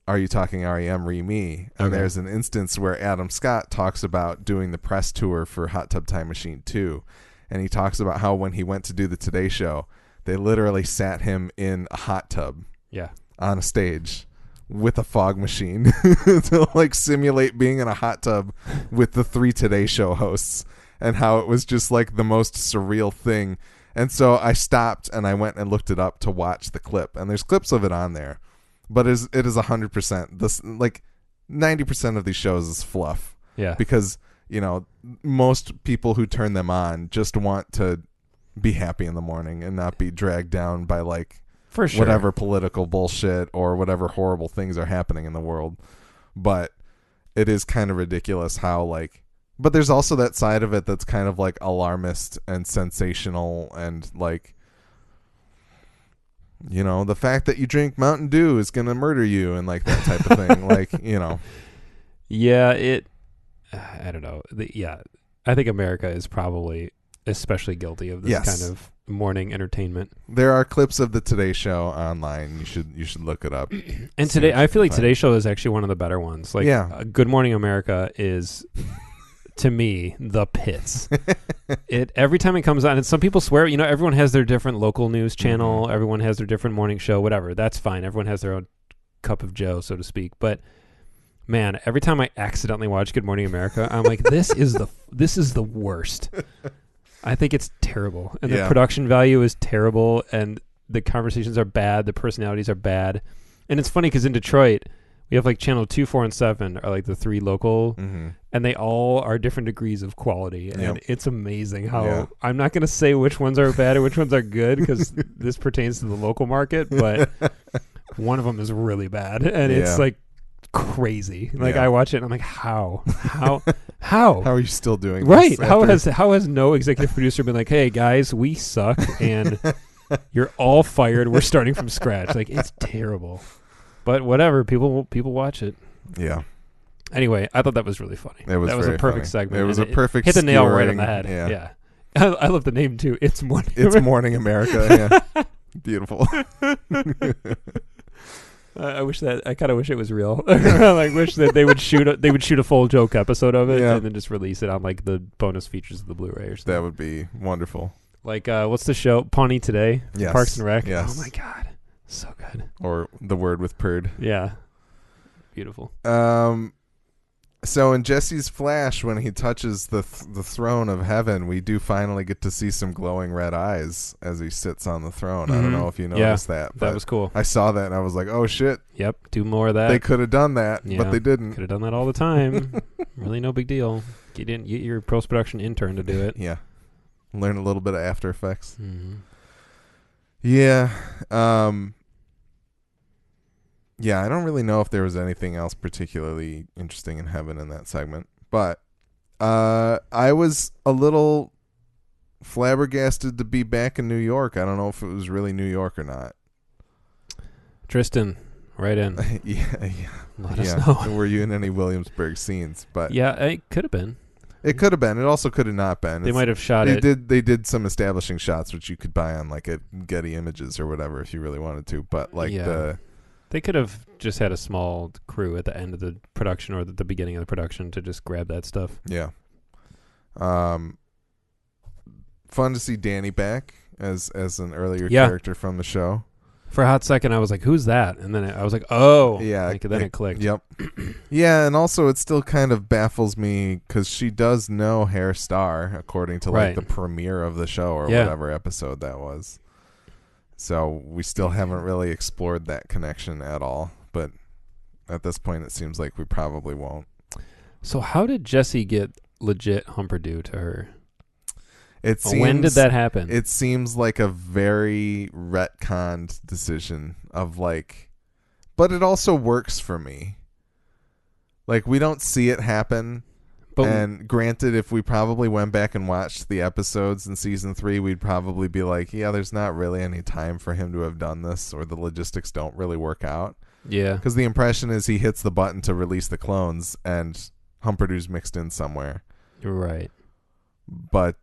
Are You Talking REM Re-Me? And there's an instance where Adam Scott talks about doing the press tour for Hot Tub Time Machine 2. And he talks about how when he went to do the Today Show, they literally sat him in a hot tub. Yeah. On a stage with a fog machine to like simulate being in a hot tub with the 3 Today Show hosts, and how it was just like the most surreal thing. And so I stopped and I went and looked it up to watch the clip, and there's clips of it on there, but it is 100% this, like 90% of these shows is fluff. Yeah. Because, you know, most people who turn them on just want to be happy in the morning and not be dragged down by like, for sure, whatever political bullshit or whatever horrible things are happening in the world. But it is kind of ridiculous how like, but there's also that side of it that's kind of like alarmist and sensational, and like, you know, the fact that you drink Mountain Dew is going to murder you and like that type of thing. Like, you know. Yeah, I don't know. I think America is probably especially guilty of this kind of morning entertainment. There are clips of the Today Show online. You should look it up. And today, I feel like Today Show is actually one of the better ones. Like, Good Morning America is, to me, the pits. Every time it comes on, and some people swear, you know, everyone has their different local news channel. Mm-hmm. Everyone has their different morning show, whatever. That's fine. Everyone has their own cup of joe, so to speak. But man, every time I accidentally watch Good Morning America, I'm like, this is the worst. I think it's terrible, and the production value is terrible, and the conversations are bad, the personalities are bad. And it's funny because in Detroit, we have like channel 2, 4, and 7 are like the 3 local, and they all are different degrees of quality, and it's amazing how I'm not going to say which ones are bad and which ones are good because this pertains to the local market, but one of them is really bad, and it's like crazy. Like I watch it and I'm like, how are you still doing this? Right. How has no executive producer been like, hey guys, we suck and you're all fired, we're starting from scratch? Like, it's terrible, but whatever, people watch it. Anyway, I thought that was really funny. That was a perfect segment. It was a perfect hit the nail right on the head. I love the name too. It's Morning America. Beautiful. I kind of wish it was real. Like, wish that they would shoot a full joke episode of it and then just release it on like the bonus features of the Blu-ray or something. That would be wonderful. Like, what's the show? Pawnee Today? Yes. Parks and Rec? Yes. Oh my God. So good. Or The Word with Purd. Yeah. Beautiful. So in Jesse's flash, when he touches the throne of heaven, we do finally get to see some glowing red eyes as he sits on the throne. I don't know if you noticed that. But that was cool. I saw that and I was like, oh shit. Yep, do more of that. They could have done that, but they didn't. Could have done that all the time. Really no big deal. Get your post-production intern to do it. Yeah. Learn a little bit of After Effects. Mm-hmm. Yeah. Yeah, I don't really know if there was anything else particularly interesting in heaven in that segment, but I was a little flabbergasted to be back in New York. I don't know if it was really New York or not. Tristan, right in. yeah. Let us know. Were you in any Williamsburg scenes? But Yeah, it could have been. it could have been. It also could have not been. They might have shot it. They did some establishing shots, which you could buy on like at Getty Images or whatever if you really wanted to. But like they could have just had a small crew at the end of the production or at the beginning of the production to just grab that stuff. Yeah. Fun to see Danny back as an earlier character from the show. For a hot second, I was like, "Who's that?" And then I was like, "Oh, yeah." Then it clicked. Yep. Yeah, and also it still kind of baffles me because she does know Hair Star according to like the premiere of the show or whatever episode that was. So we still haven't really explored that connection at all. But at this point, it seems like we probably won't. So how did Jesse get legit Humperdew to her? When did that happen? It seems like a very retconned decision of like, but it also works for me. Like we don't see it happen. And granted, if we probably went back and watched the episodes in season 3, we'd probably be like, yeah, there's not really any time for him to have done this, or the logistics don't really work out. Yeah. Because the impression is he hits the button to release the clones and Humperdew's mixed in somewhere. Right. But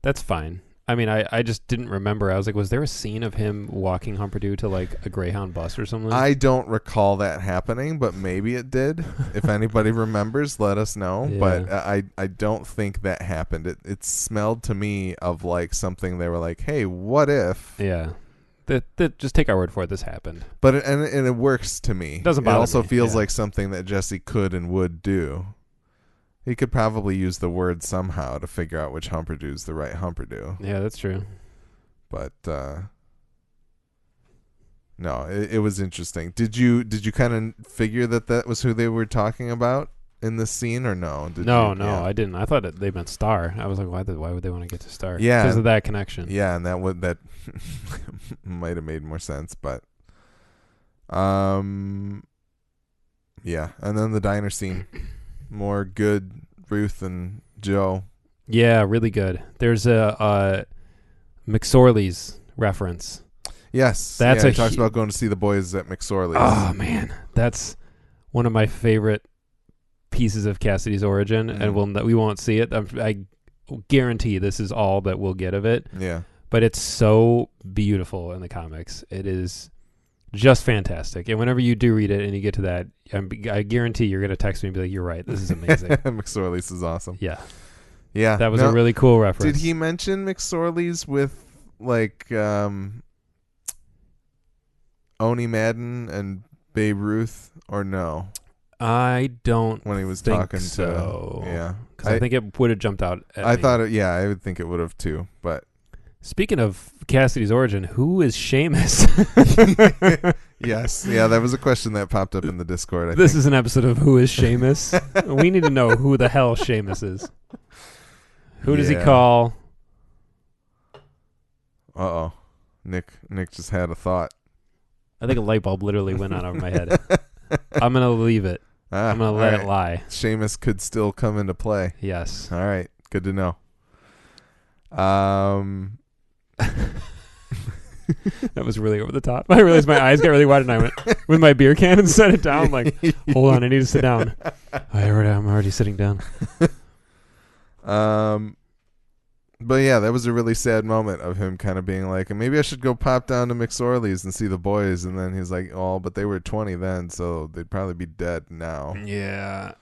that's fine. I mean, I just didn't remember. I was like, was there a scene of him walking Humperdew to like a Greyhound bus or something? I don't recall that happening, but maybe it did. If anybody remembers, let us know. Yeah. But I don't think that happened. It smelled to me of like something they were like, hey, what if? Yeah. That just take our word for it. This happened. But and it works to me. Doesn't bother me. It also feels like something that Jesse could and would do. He could probably use the word somehow to figure out which Humperdew's the right Humperdew. Yeah, that's true. But no, it was interesting. Did you kind of figure that was who they were talking about in this scene, or no? No, I didn't. I thought they meant Star. I was like, why would they want to get to Star? Yeah, because of that connection. Yeah, and that might have made more sense, but yeah, and then the diner scene. More good Ruth and Joe. Yeah, really good. There's a McSorley's reference. Yes. He talks about going to see the boys at McSorley's. Oh, man. That's one of my favorite pieces of Cassidy's origin, and we won't see it. I guarantee this is all that we'll get of it. Yeah. But it's so beautiful in the comics. It is just fantastic. And whenever you do read it and you get to that, I guarantee you're going to text me and be like, you're right. This is amazing. McSorley's is awesome. Yeah. Yeah. That was a really cool reference. Did he mention McSorley's with like Oni Madden and Babe Ruth, or no? I don't when he was think talking so. to yeah. Because I think it would have jumped out at I me. thought I would think it would have too, but speaking of Cassidy's origin, who is Seamus? Yes. Yeah, that was a question that popped up in the Discord. This is an episode of Who is Seamus? We need to know who the hell Seamus is. Who does he call? Uh-oh. Nick just had a thought. I think a light bulb literally went on over my head. I'm going to leave it. I'm going to let it lie. Seamus could still come into play. Yes. All right. Good to know. That was really over the top. I realized my eyes got really wide and I went with my beer can and set it down. Like, hold on, I need to sit down. I'm already sitting down. But yeah, that was a really sad moment of him kind of being like, maybe I should go pop down to McSorley's and see the boys. And then he's like, oh, but they were 20 then, so they'd probably be dead now. Yeah.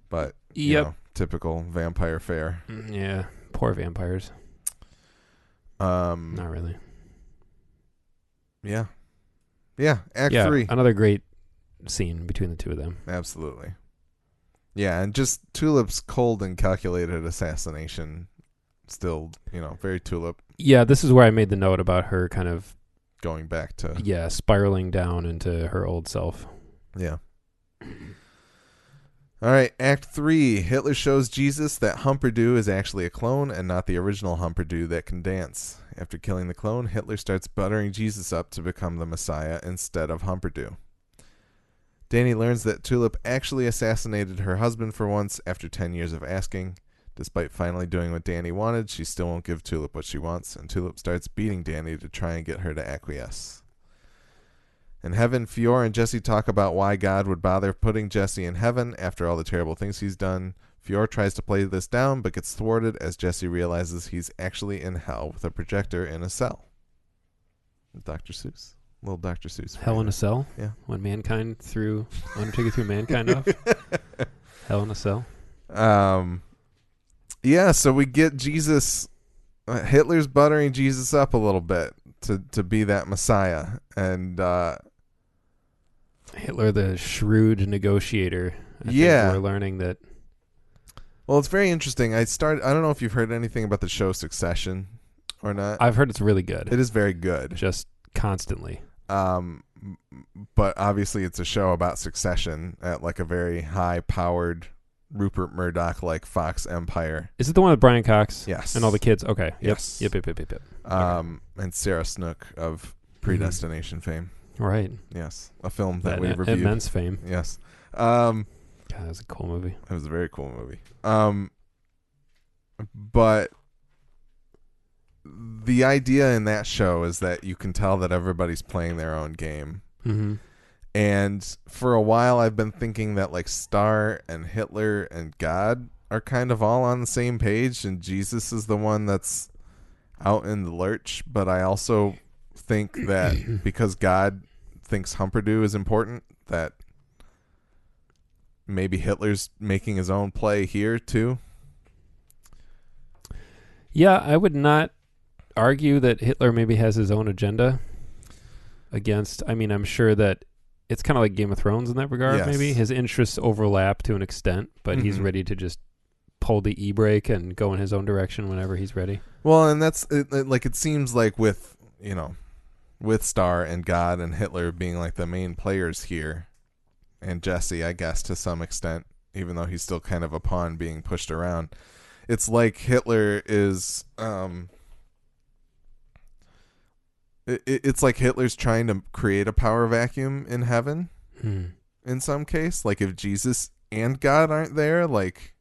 But, you know, typical vampire fare. Yeah. Poor vampires. Not really. Yeah. Yeah. Act 3. Another great scene between the two of them. Absolutely. Yeah, and just Tulip's cold and calculated assassination. Still, very Tulip. Yeah, this is where I made the note about her kind of going back to spiraling down into her old self. Yeah. All right, Act 3. Hitler shows Jesus that Humperdew is actually a clone and not the original Humperdew that can dance. After killing the clone, Hitler starts buttering Jesus up to become the Messiah instead of Humperdew. Danny learns that Tulip actually assassinated her husband for once after 10 years of asking. Despite finally doing what Danny wanted, she still won't give Tulip what she wants, and Tulip starts beating Danny to try and get her to acquiesce. In heaven, Fior and Jesse talk about why God would bother putting Jesse in heaven after all the terrible things he's done. Fior tries to play this down, but gets thwarted as Jesse realizes he's actually in hell with a projector in a cell. Dr. Seuss. Little Dr. Seuss. Hell in a Cell? Yeah. When mankind threw Undertaker threw mankind off? Hell in a Cell? Yeah, so we get Jesus. Hitler's buttering Jesus up a little bit to be that Messiah. And Hitler, the shrewd negotiator. I think we're learning that. Well, it's very interesting. I don't know if you've heard anything about the show Succession or not. I've heard it's really good. It is very good. Just constantly. But obviously it's a show about succession at like a very high-powered Rupert Murdoch-like Fox empire. Is it the one with Brian Cox? Yes. And all the kids? Okay. Yes. Yep. Okay. And Sarah Snook of Predestination fame. Right. Yes. A film that we reviewed. Immense fame. Yes. God, that was a cool movie. It was a very cool movie. But the idea in that show is that you can tell that everybody's playing their own game. Mm-hmm. And for a while I've been thinking that like Star and Hitler and God are kind of all on the same page and Jesus is the one that's out in the lurch. But I also think that because God thinks Humperdoo is important, that maybe Hitler's making his own play here too. Yeah, I would not argue that Hitler maybe has his own agenda against. I mean, I'm sure that it's kind of like Game of Thrones in that regard. Yes. Maybe his interests overlap to an extent, but he's ready to just pull the e-brake and go in his own direction whenever he's ready. Well, and that's like it seems like with Star and God and Hitler being like the main players here, and Jesse, I guess to some extent, even though he's still kind of a pawn being pushed around. It's like Hitler is it's like Hitler's trying to create a power vacuum in heaven in some case. Like if Jesus and God aren't there, like,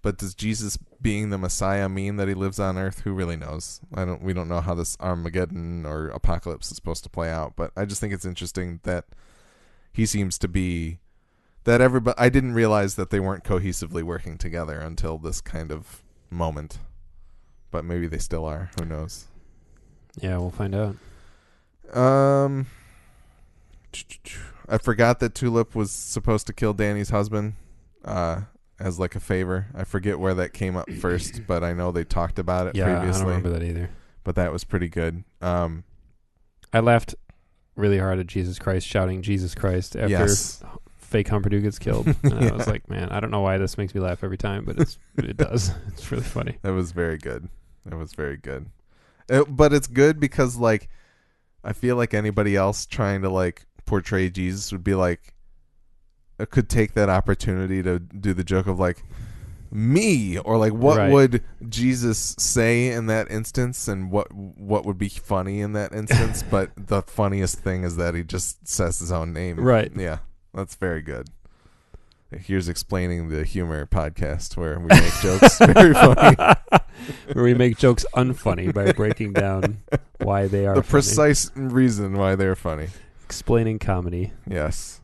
but does Jesus being the Messiah mean that he lives on earth? Who really knows? We don't know how this Armageddon or apocalypse is supposed to play out, but I just think it's interesting that he seems to be that everybody. I didn't realize that they weren't cohesively working together until this kind of moment, but maybe they still are. Who knows? Yeah, we'll find out. I forgot that Tulip was supposed to kill Danny's husband as like a favor. I forget where that came up first, but I know they talked about it previously. I don't remember that either. But that was pretty good. I laughed really hard at Jesus Christ shouting Jesus Christ after fake Humperdoo gets killed. And I was like, man, I don't know why this makes me laugh every time, but it does. It's really funny. That was very good. But it's good because like I feel like anybody else trying to like portray Jesus would be like could take that opportunity to do the joke of like me or like what would Jesus say in that instance and what would be funny in that instance. But the funniest thing is that he just says his own name. Right. Yeah, that's very good. Here's Explaining the Humor podcast where we make jokes very funny. Where we make jokes unfunny by breaking down why they are the funny. precise reason why they're funny. Explaining comedy. Yes.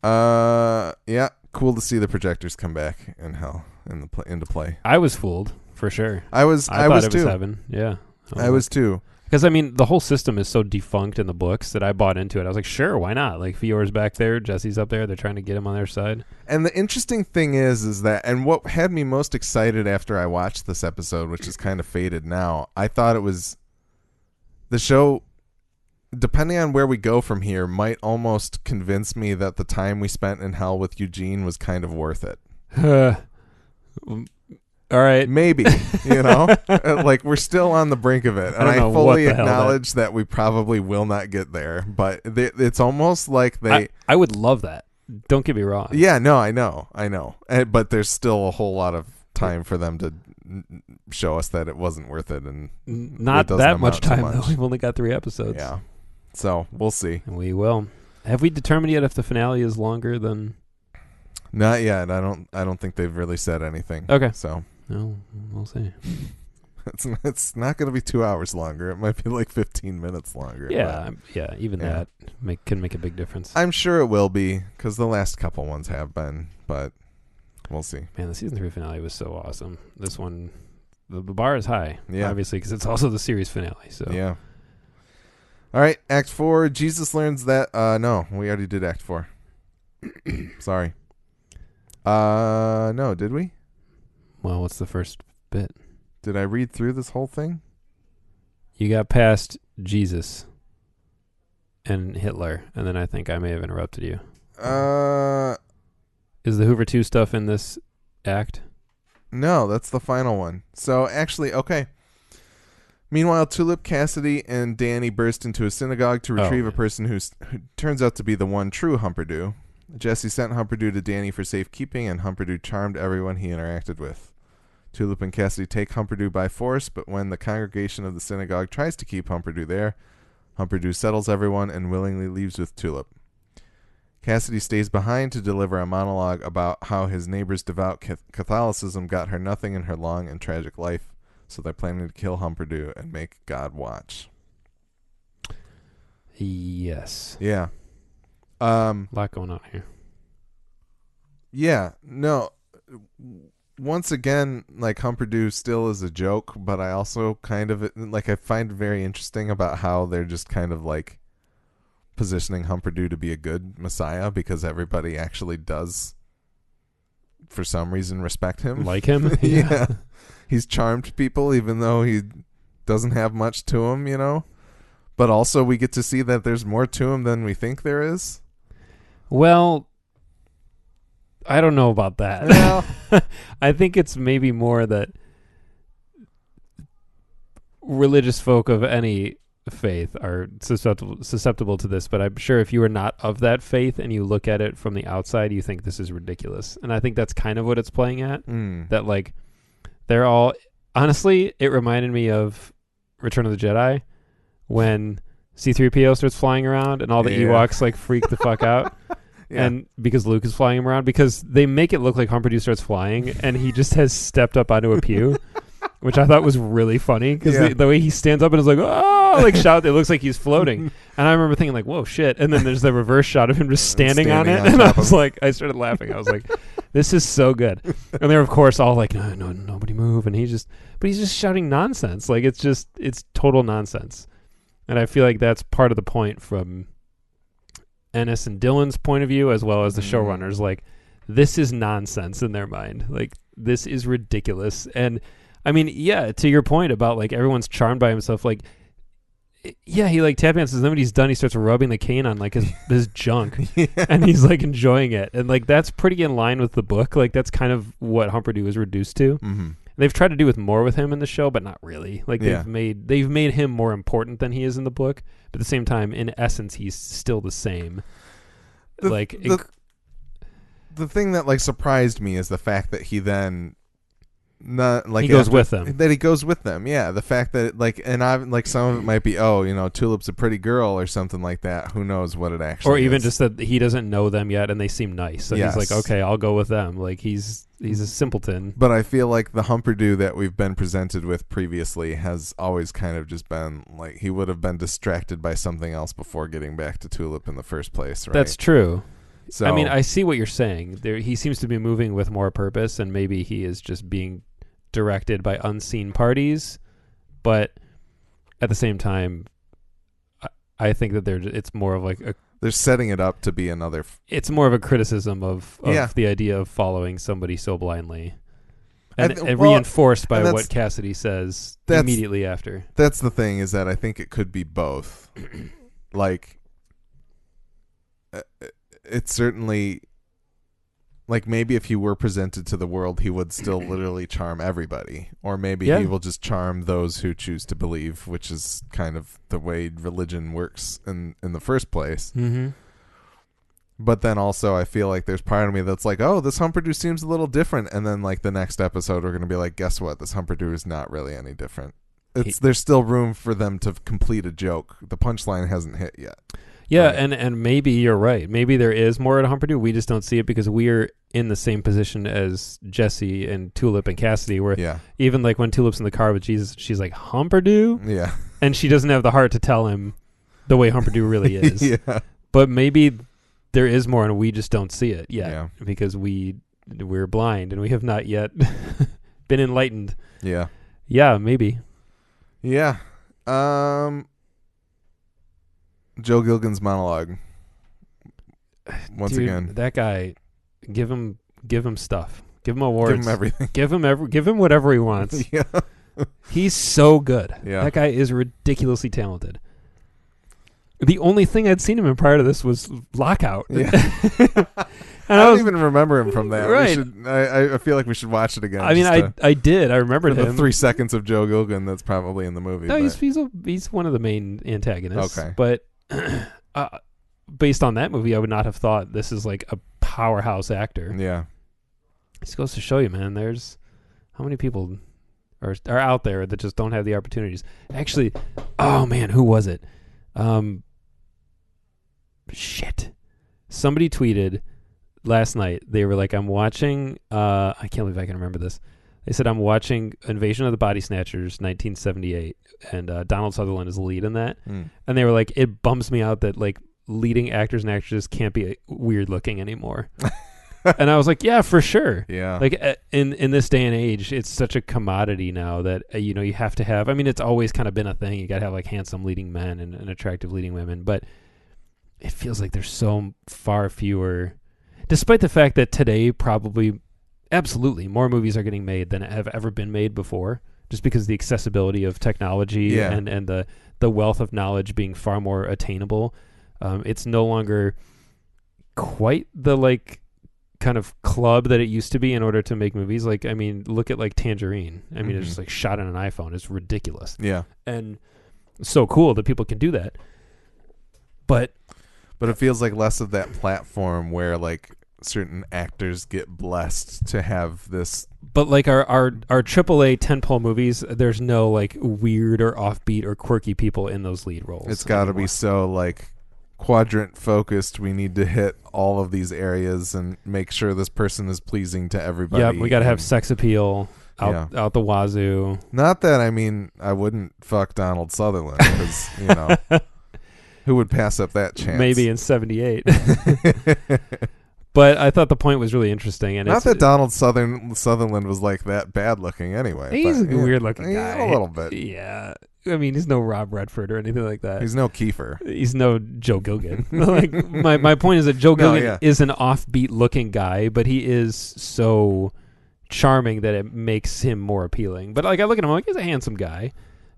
Yeah, cool to see the projectors come back in hell into play. I was fooled for sure. I was thought it too. was heaven. Yeah. I was too. Because, I mean, the whole system is so defunct in the books that I bought into it. I was like, sure, why not? Like, Fior's back there, Jesse's up there. They're trying to get him on their side. And the interesting thing is that, and what had me most excited after I watched this episode, which is kind of faded now, I thought it was the show, depending on where we go from here, might almost convince me that the time we spent in hell with Eugene was kind of worth it. All right. Maybe, like we're still on the brink of it. And I fully acknowledge that we probably will not get there, but it's almost like I would love that. Don't get me wrong. Yeah, no, I know. But there's still a whole lot of time for them to show us that it wasn't worth it. And not that much time, though. We've only got 3 episodes. Yeah. So we'll see. We will. Have we determined yet if the finale is longer than... Not yet. I don't think they've really said anything. Okay. So... No, we'll see. It's not going to be 2 hours longer. It might be like 15 minutes longer. Yeah, even that can make a big difference. I'm sure it will be, because the last couple ones have been, but we'll see. Man, the season 3 finale was so awesome. This one, the bar is high, Yeah. obviously, because it's also the series finale. So Yeah. All right, Act 4, Jesus learns that... no, we already did Act 4. Sorry. No, did we? Well, what's the first bit? Did I read through this whole thing? You got past Jesus and Hitler, and then I think I may have interrupted you. Is the Hoover 2 stuff in this act? No, that's the final one. So, actually, okay. Meanwhile, Tulip, Cassidy, and Danny burst into a synagogue to retrieve a person who turns out to be the one true Humperdew. Jesse sent Humperdew to Danny for safekeeping, and Humperdew charmed everyone he interacted with. Tulip and Cassidy take Humperdew by force, but when the congregation of the synagogue tries to keep Humperdew there, Humperdew settles everyone and willingly leaves with Tulip. Cassidy stays behind to deliver a monologue about how his neighbor's devout Catholicism got her nothing in her long and tragic life, so they're planning to kill Humperdew and make God watch. Yes. Yeah. A lot going on here. Yeah. No. Once again, like, Humperdew still is a joke, but I also kind of, like, I find it very interesting about how they're just kind of, like, positioning Humperdew to be a good messiah, because everybody actually does, for some reason, respect him. Like him? Yeah. He's charmed people, even though he doesn't have much to him, you know? But also we get to see that there's more to him than we think there is. Well, I don't know about that. Well, I think it's maybe more that religious folk of any faith are susceptible to this, but I'm sure if you are not of that faith and you look at it from the outside, you think this is ridiculous. And I think that's kind of what it's playing at. That, like, they're all... Honestly, it reminded me of Return of the Jedi when C-3PO starts flying around and all the Ewoks, like, freak the fuck out. Yeah. And because Luke is flying him around, because they make it look like Humperdew starts flying and he just has stepped up onto a pew, which I thought was really funny, because the way he stands up and is like, oh, like, shout, it looks like he's floating. And I remember thinking, like, whoa, shit. And then there's the reverse shot of him just standing on it. And I was like, I started laughing. I was like, this is so good. And they're, of course, all like, no, nobody move. And he's just shouting nonsense. Like, it's total nonsense. And I feel like that's part of the point from Ennis and Dylan's point of view, as well as the showrunners. Like, this is nonsense in their mind. Like, this is ridiculous. And I mean, yeah, to your point about, like, everyone's charmed by himself. Like, yeah, he, like, tap dances, and then when he's done, he starts rubbing the cane on, like, his junk. And he's, like, enjoying it. And, like, that's pretty in line with the book. Like, that's kind of what Humperdew is reduced to. Mm-hmm. They've tried to do with more with him in the show, but not really. Like, they've made him more important than he is in the book. But at the same time, in essence, he's still the same. The thing that, like, surprised me is the fact that he then... Not like he goes with them. That he goes with them, yeah. The fact that, like, and I like, some of it might be, oh, you know, Tulip's a pretty girl or something like that. Who knows what it actually or even is. just that he doesn't know them yet and they seem nice. So he's like, okay, I'll go with them. Like, he's a simpleton. But I feel like the Humperdew that we've been presented with previously has always kind of just been like, he would have been distracted by something else before getting back to Tulip in the first place, right? That's true. So I mean, I see what you're saying. He seems to be moving with more purpose, and maybe he is just being directed by unseen parties, but at the same time, I think that it's more of like they're setting it up to be another. It's more of a criticism of the idea of following somebody so blindly, and reinforced by what Cassidy says immediately after. That's the thing, is that I think it could be both. Like, it's certainly. Like, maybe if he were presented to the world, he would still literally charm everybody. Or maybe he will just charm those who choose to believe, which is kind of the way religion works in the first place. Mm-hmm. But then also, I feel like there's part of me that's like, oh, this Humperdew seems a little different. And then, like, the next episode, we're going to be like, guess what? This Humperdew is not really any different. There's still room for them to complete a joke. The punchline hasn't hit yet. Yeah, Right. and maybe you're right. Maybe there is more at Humperdoo. We just don't see it because we're in the same position as Jesse and Tulip and Cassidy, where Yeah. even like when Tulip's in the car with Jesus, she's like, Humperdoo? Yeah. And she doesn't have the heart to tell him the way Humperdoo really is. Yeah. But maybe there is more and we just don't see it yet Yeah. because we're blind and we have not yet been enlightened. Yeah. Yeah, maybe. Yeah. Joe Gilgan's monologue. Once Dude, again. that guy, give him stuff. Give him awards. Give him everything. Give him whatever he wants. Yeah. He's so good. Yeah. That guy is ridiculously talented. The only thing I'd seen him in prior to this was Lockout. Yeah. And I don't even remember him from that. Right. I feel like we should watch it again. I mean, I did. I remembered the him. 3 seconds of Joe Gilgan that's probably in the movie. No, but- he's one of the main antagonists. Okay. But based on that movie, I would not have thought this is like a powerhouse actor. Yeah. This goes to show you, man. There's how many people are out there that just don't have the opportunities. Actually, oh man, who was it? Shit. Somebody tweeted last night. They were like, I'm watching, I can't believe I can remember this. They said, I'm watching Invasion of the Body Snatchers 1978, and Donald Sutherland is the lead in that. Mm. And they were like, it bums me out that like leading actors and actresses can't be weird looking anymore. And I was like, yeah, for sure. Yeah. Like in this day and age, it's such a commodity now that you have to have. I mean, it's always kind of been a thing. You got to have like handsome leading men and attractive leading women, but it feels like there's so far fewer. Despite the fact that today, probably, absolutely, more movies are getting made than have ever been made before, just because of the accessibility of technology and the wealth of knowledge being far more attainable. It's no longer quite the like kind of club that it used to be in order to make movies. Like, I mean, look at like Tangerine. I mean, it's just like shot on an iPhone. It's ridiculous. Yeah. And so cool that people can do that. But it feels like less of that platform where like certain actors get blessed to have this. But like our AAA tentpole movies, there's no like weird or offbeat or quirky people in those lead roles. It's got to be so like quadrant focused. We need to hit all of these areas and make sure this person is pleasing to everybody. Yeah, we got to have sex appeal out the wazoo. Not that, I mean, I wouldn't fuck Donald Sutherland because, you know, who would pass up that chance? Maybe in 78. But I thought the point was really interesting. And not that Donald Sutherland was like that bad looking anyway. He's but, a weird looking guy. A little bit. Yeah. I mean, he's no Rob Redford or anything like that. He's no Kiefer. He's no Joe Gilgan. Like my point is that Joe Gilgan is an offbeat looking guy, but he is so charming that it makes him more appealing. But like I look at him, I'm like, he's a handsome guy.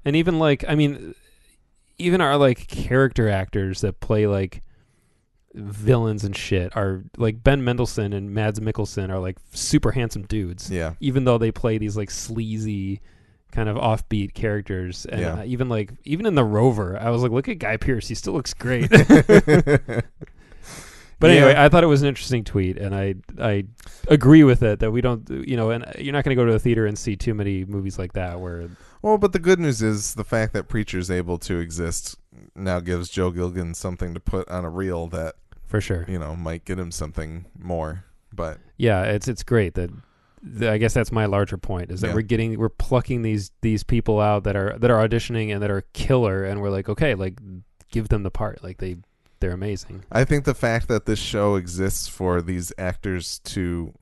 And even like, I mean, even our like character actors that play like villains and shit are like Ben Mendelsohn and Mads Mikkelsen are like super handsome dudes. Yeah. Even though they play these like sleazy kind of offbeat characters. And even in The Rover, I was like, look at Guy Pearce. He still looks great. But anyway, I thought it was an interesting tweet, and I agree with it that we don't, and you're not going to go to a theater and see too many movies like that where. Well, but the good news is the fact that Preacher's able to exist now gives Joe Gilgan something to put on a reel that, for sure, might get him something more. But yeah, it's great that. I guess that's my larger point is that we're plucking these people out that are auditioning and that are killer, and we're like, okay, like give them the part, like they're amazing. I think the fact that this show exists for these actors to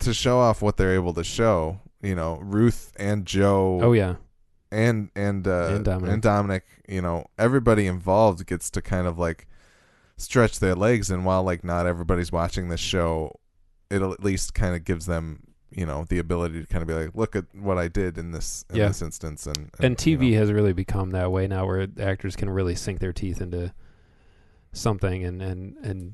show off what they're able to show, Ruth and Joe. Oh yeah. And Dominic, everybody involved gets to kind of like stretch their legs, and while like not everybody's watching this show, it'll at least kind of gives them the ability to kind of be like, look at what I did in this instance. And TV has really become that way now, where actors can really sink their teeth into something and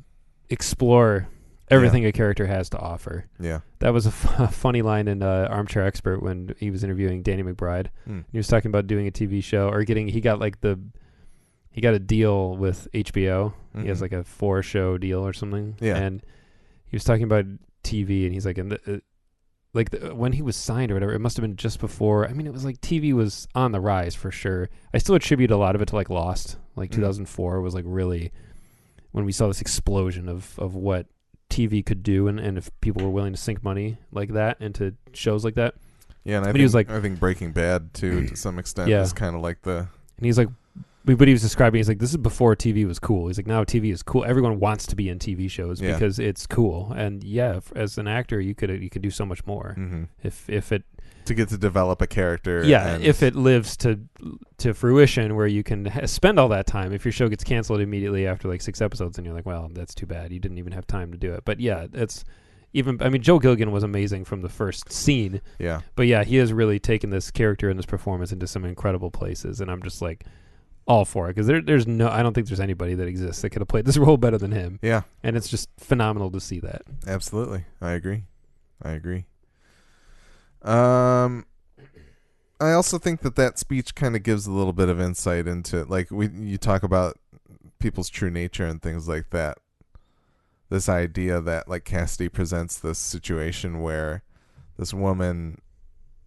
explore everything a character has to offer. Yeah, that was a funny line in Armchair Expert when he was interviewing Danny McBride. He was talking about doing a TV show or he got a deal with HBO. He has like a 4-show deal or something. Yeah, and he was talking about TV, and he's like, like when he was signed or whatever, it must have been just before. I mean, it was like TV was on the rise for sure. I still attribute a lot of it to like Lost. Like 2004 was like really when we saw this explosion of what TV could do, and if people were willing to sink money like that into shows like that. Yeah, and I think Breaking Bad too, to some extent, is kind of like the. And he's like, but he was describing, he's like, this is before TV was cool. He's like, now TV is cool. Everyone wants to be in TV shows because it's cool. And as an actor, you could do so much more if it to get to develop a character. Yeah, if it lives to fruition, where you can spend all that time. If your show gets canceled immediately after like 6 episodes, and you're like, well, that's too bad. You didn't even have time to do it. But yeah, it's. I mean, Joe Gilligan was amazing from the first scene. Yeah. But yeah, he has really taken this character and this performance into some incredible places, and I'm just like all for it because I don't think there's anybody that exists that could have played this role better than him. Yeah. And it's just phenomenal to see that. Absolutely. I agree. I also think that speech kind of gives a little bit of insight into, like, you talk about people's true nature and things like that. This idea that, like, Cassidy presents this situation where this woman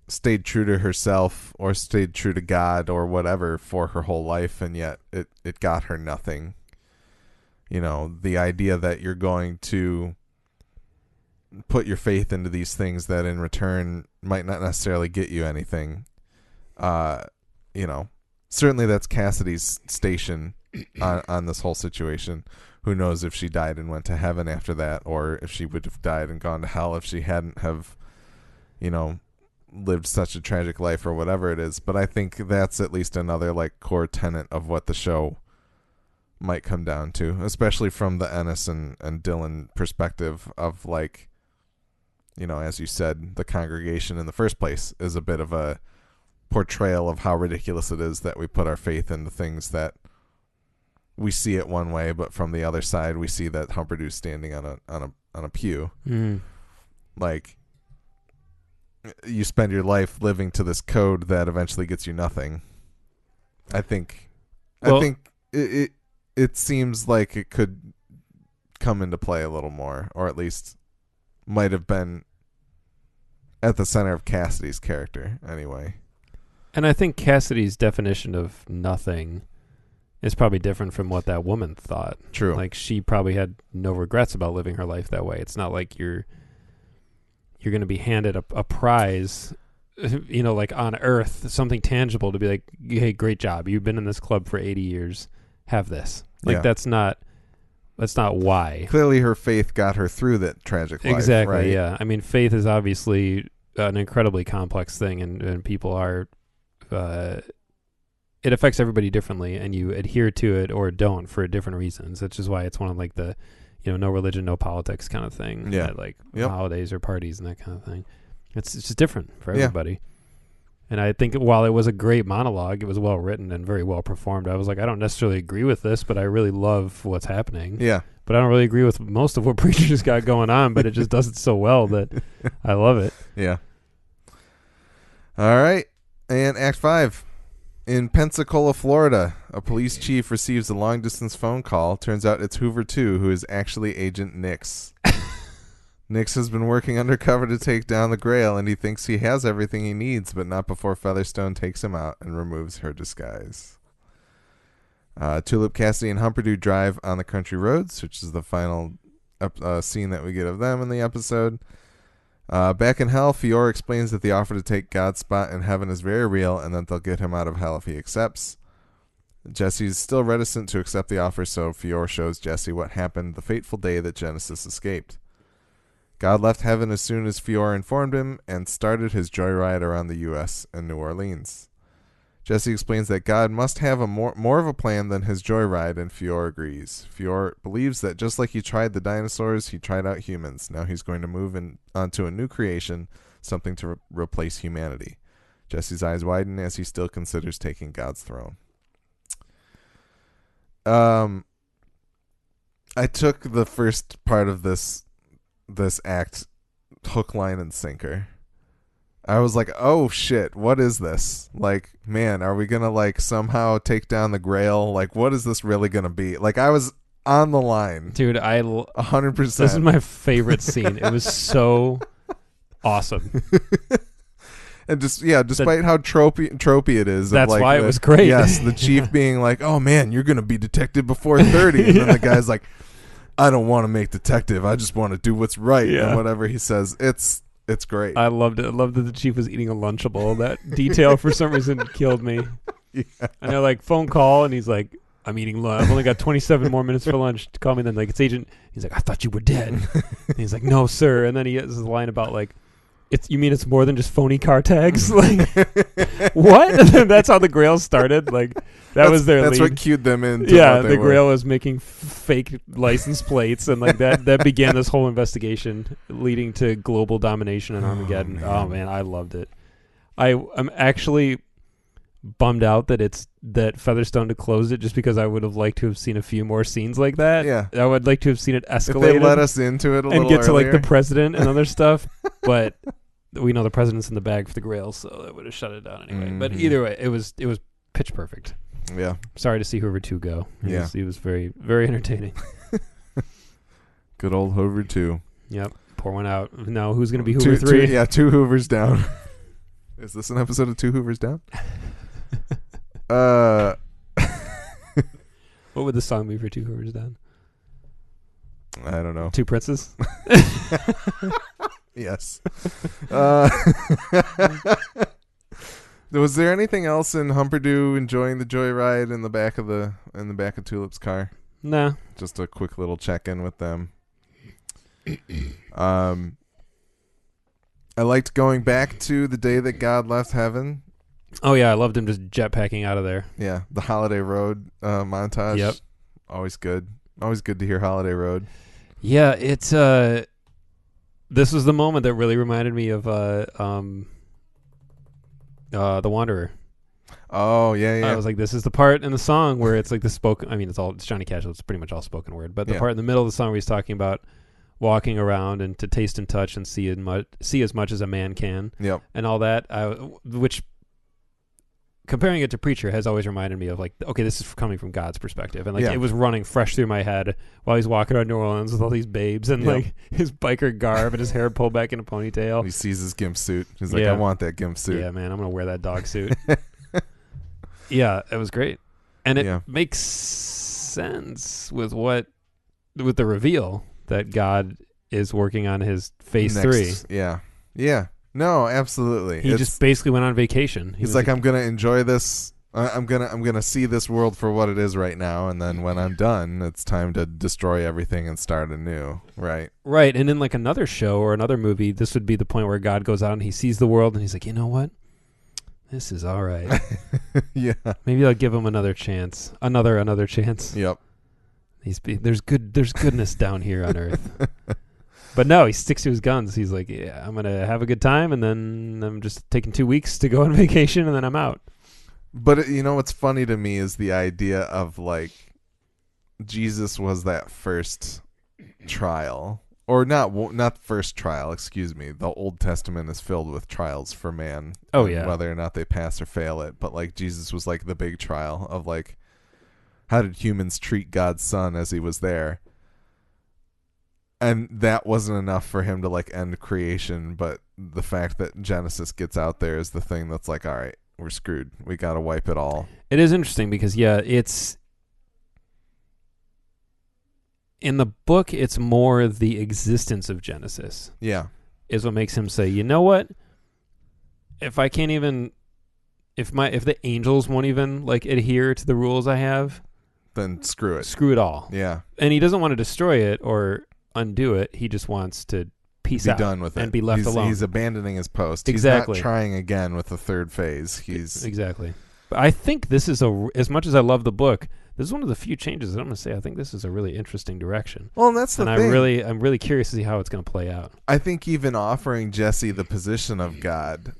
stayed true to herself or stayed true to God or whatever for her whole life, and yet it got her nothing. You know, the idea that you're going to put your faith into these things that in return might not necessarily get you anything. You know, certainly that's Cassidy's station on this whole situation. Who knows if she died and went to heaven after that, or if she would have died and gone to hell if she hadn't have, you know, lived such a tragic life or whatever it is. But I think that's at least another like core tenet of what the show might come down to, especially from the Ennis and Dylan perspective of, like, you know, as you said, the congregation in the first place is a bit of a portrayal of how ridiculous it is that we put our faith in the things that we see it one way, but from the other side, we see that Humperdoo's standing on a pew. Like, you spend your life living to this code that eventually gets you nothing. I think it seems like it could come into play a little more, or at least might have been at the center of Cassidy's character anyway. And I think Cassidy's definition of nothing is probably different from what that woman thought. True. Like, she probably had no regrets about living her life that way. It's not like you're going to be handed a prize, you know, like on Earth, something tangible to be like, hey, great job. You've been in this club for 80 years. Have this. Like, that's not why. Clearly her faith got her through that tragic life. Exactly, right? Yeah. I mean, faith is obviously an incredibly complex thing, and people are... it affects everybody differently, and you adhere to it or don't for different reasons. Which is why it's one of like the, you know, no religion, no politics kind of thing. Yeah. At like holidays or parties and that kind of thing. It's just different for everybody. Yeah. And I think while it was a great monologue, it was well written and very well performed. I was like, I don't necessarily agree with this, but I really love what's happening. Yeah. But I don't really agree with most of what Preacher's got going on, but it just does it so well that I love it. Yeah. All right. And Act 5. In Pensacola, Florida, a police chief receives a long-distance phone call. Turns out it's Hoover 2, who is actually Agent Nix. Nix has been working undercover to take down the Grail, and he thinks he has everything he needs, but not before Featherstone takes him out and removes her disguise. Tulip, Cassidy, and Humperdoo drive on the country roads, which is the final scene that we get of them in the episode. Back in hell, Fior explains that the offer to take God's spot in heaven is very real, and that they'll get him out of hell if he accepts. Jesse's still reticent to accept the offer, so Fior shows Jesse what happened the fateful day that Genesis escaped. God left heaven as soon as Fior informed him and started his joyride around the U.S. and New Orleans. Jesse explains that God must have a more of a plan than his joyride, and Fior agrees. Fior believes that just like he tried the dinosaurs, he tried out humans. Now he's going to move onto a new creation, something to replace humanity. Jesse's eyes widen as he still considers taking God's throne. I took the first part of this act hook, line, and sinker. I was like, oh shit, what is this? Like, man, are we gonna like somehow take down the Grail? Like, what is this really gonna be? Like, I was on the line. Dude, 100%. This is my favorite scene. It was so awesome. And just despite how tropey it is. That's why it was great. Yes, the chief being like, "Oh man, you're gonna be detective before 30," and then the guy's like, "I don't want to make detective. I just want to do what's right." And whatever he says, it's great. I loved it. I loved that the chief was eating a Lunchable. That detail for some reason killed me. Yeah. And they're like, phone call, and he's like, I'm eating lunch. I've only got 27 more minutes for lunch. Call me then. Like, it's agent. He's like, I thought you were dead. And he's like, no, sir. And then he has this line about like, you mean it's more than just phony car tags? Like, what? That's how the Grail started. Like, was their That's lead. what cued them in. The Grail was making fake license plates, and like that began this whole investigation leading to global domination in Armageddon. Oh man, I loved it. I'm actually bummed out that Featherstone had closed it, just because I would have liked to have seen a few more scenes like that. Yeah, I would like to have seen it escalate. If they let us into it a little and get to earlier. like the president and other stuff, but we know the president's in the bag for the Grail, so that would have shut it down anyway. But either way, it was pitch perfect. Yeah. Sorry to see Hoover 2 go. He was very, very entertaining. Good old Hoover 2. Yep. Pour one out. Now, who's going to be Hoover 3? Two Hoovers down. Is this an episode of Two Hoovers Down? What would the song be for Two Hoovers Down? I don't know. Two Princes? Yes. Was there anything else in Humperdew enjoying the joyride in the back of Tulip's car? No. Just a quick little check-in with them. I liked going back to the day that God left heaven. Oh yeah, I loved him just jetpacking out of there. Yeah, the Holiday Road montage. Yep. Always good. Always good to hear Holiday Road. Yeah, it's this was the moment that really reminded me of The Wanderer. Oh, yeah. I was like, this is the part in the song where it's like the spoken, I mean, it's Johnny Cash, so it's pretty much all spoken word, but the part in the middle of the song where he's talking about walking around and to taste and touch and see as much as a man can. Yep. And all that, which, comparing it to Preacher, has always reminded me of like, okay, this is coming from God's perspective, and like it was running fresh through my head while he's walking around New Orleans with all these babes and like his biker garb and his hair pulled back in a ponytail. He sees his gimp suit. He's like, I want that gimp suit. Yeah, man, I'm gonna wear that dog suit. Yeah, it was great, and it makes sense with the reveal that God is working on his phase 3. Yeah. No, absolutely. He just basically went on vacation. He's like, I'm gonna enjoy this. I'm gonna see this world for what it is right now, and then when I'm done, it's time to destroy everything and start anew. Right. Right. And in like another show or another movie, this would be the point where God goes out and he sees the world and he's like, you know what? This is all right. Yeah. Maybe I'll give him another chance. Another chance. Yep. There's goodness down here on earth. But no, he sticks to his guns. He's like, yeah, I'm going to have a good time, and then I'm just taking 2 weeks to go on vacation, and then I'm out. But, what's funny to me is the idea of, like, Jesus was that first trial. Or not first trial, excuse me. The Old Testament is filled with trials for man. Oh, yeah. Whether or not they pass or fail it. But, like, Jesus was, like, the big trial of, like, how did humans treat God's son as he was there? And that wasn't enough for him to like end creation, but the fact that Genesis gets out there is the thing that's like, all right, we're screwed. We got to wipe it all. It is interesting because it's in the book. It's more the existence of Genesis. Yeah, is what makes him say, you know what? If I can't even, if the angels won't even like adhere to the rules I have, then screw it. Screw it all. Yeah, and he doesn't want to destroy it or undo it. He just wants to peace out, done with it, and be left alone. He's abandoning his post. Exactly. He's not trying again with the third phase. Exactly. But I think this is as much as I love the book, this is one of the few changes that I'm going to say. I think this is a really interesting direction. Well, and that's the thing. I'm really curious to see how it's going to play out. I think even offering Jesse the position of God,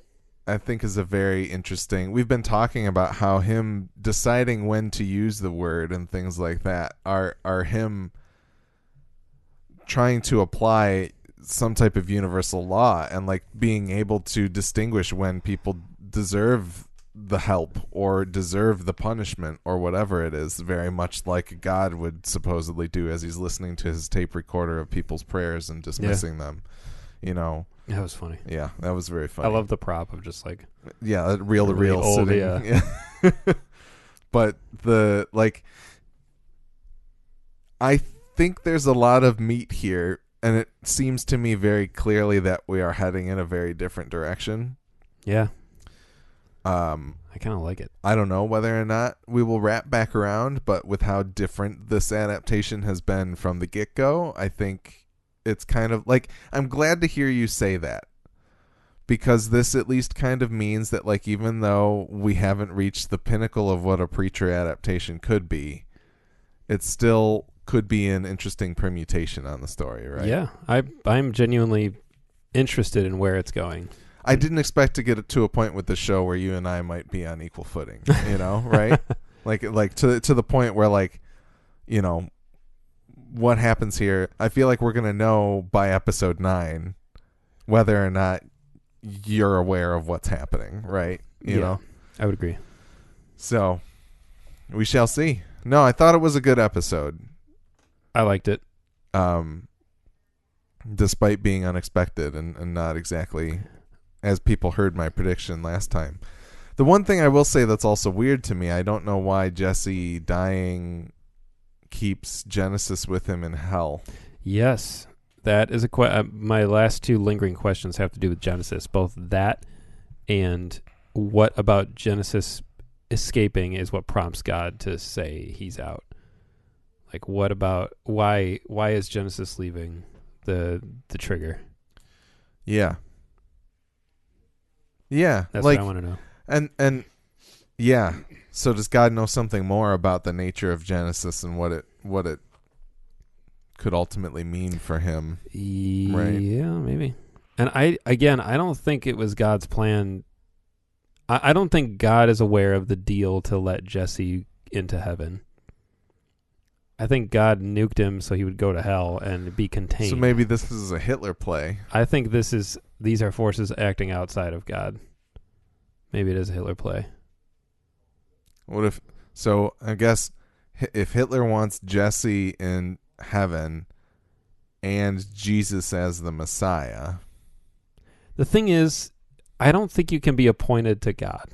I think is a very interesting. We've been talking about how him deciding when to use the word and things like that are him trying to apply some type of universal law and like being able to distinguish when people deserve the help or deserve the punishment or whatever it is, very much like God would supposedly do as he's listening to his tape recorder of people's prayers and dismissing them. you know. That was funny. Yeah, that was very funny. I love the prop of just like reel to reel old, sitting. yeah. But I think there's a lot of meat here, and it seems to me very clearly that we are heading in a very different direction. Yeah. I kind of like it. I don't know whether or not we will wrap back around, but with how different this adaptation has been from the get-go, I think it's kind of like, I'm glad to hear you say that, because this at least kind of means that, like, even though we haven't reached the pinnacle of what a Preacher adaptation could be, it still could be an interesting permutation on the story, right? Yeah. I'm genuinely interested in where it's going. I didn't expect to get it to a point with the show where you and I might be on equal footing, you know, right? like to the point where, like, you know, what happens here. I feel like we're going to know by episode 9 whether or not you're aware of what's happening, right? You know? I would agree. So we shall see. No, I thought it was a good episode. I liked it. Despite being unexpected and not exactly as people heard my prediction last time. The one thing I will say that's also weird to me, I don't know why Jesse dying keeps Genesis with him in hell. Yes. That is my last two lingering questions have to do with Genesis. Both that and what about Genesis escaping is what prompts God to say he's out. Like, what about why is Genesis leaving the trigger? Yeah. Yeah. That's like, what I want to know. And yeah. So does God know something more about the nature of Genesis and what it could ultimately mean for him? Right? Yeah, maybe. And I don't think it was God's plan. I don't think God is aware of the deal to let Jesse into heaven. I think God nuked him so he would go to hell and be contained. So maybe this is a Hitler play. I think these are forces acting outside of God. Maybe it is a Hitler play. What if? So I guess if Hitler wants Jesse in heaven and Jesus as the Messiah. The thing is, I don't think you can be appointed to God.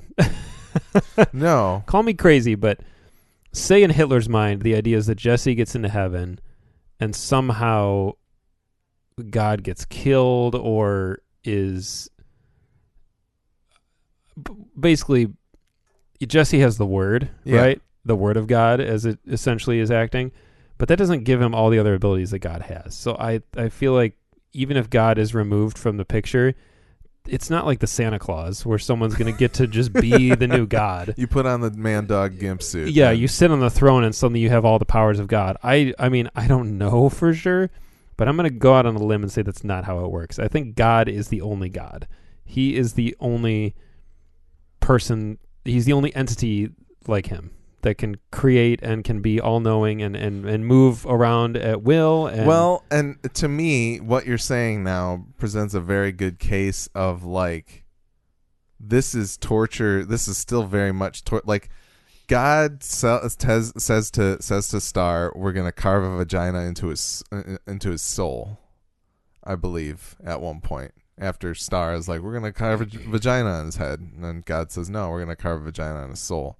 No. Call me crazy, but say in Hitler's mind, the idea is that Jesse gets into heaven and somehow God gets killed or is basically Jesse has the word, right? The word of God as it essentially is acting, but that doesn't give him all the other abilities that God has. So I feel like even if God is removed from the picture, it's not like the Santa Claus where someone's going to get to just be the new God. You put on the man-dog gimp suit. Yeah, you sit on the throne and suddenly you have all the powers of God. I mean, I don't know for sure, but I'm going to go out on a limb and say that's not how it works. I think God is the only God. He is the only person, he's the only entity like him that can create and can be all-knowing and move around at will. And to me, what you're saying now presents a very good case of, like, this is torture. This is still very much like God says to Star, we're going to carve a vagina into his soul, I believe, at one point. After Star is like, we're going to carve a vagina on his head. And then God says, no, we're going to carve a vagina on his soul.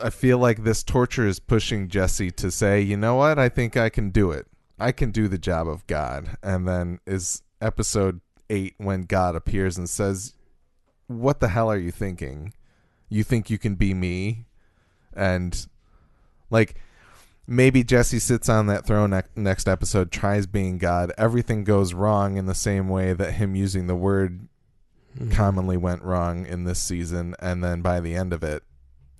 I feel like this torture is pushing Jesse to say, you know what? I think I can do it. I can do the job of God. And then is episode 8 when God appears and says, what the hell are you thinking? You think you can be me? And, like, maybe Jesse sits on that throne next episode, tries being God. Everything goes wrong in the same way that him using the word commonly went wrong in this season. And then by the end of it,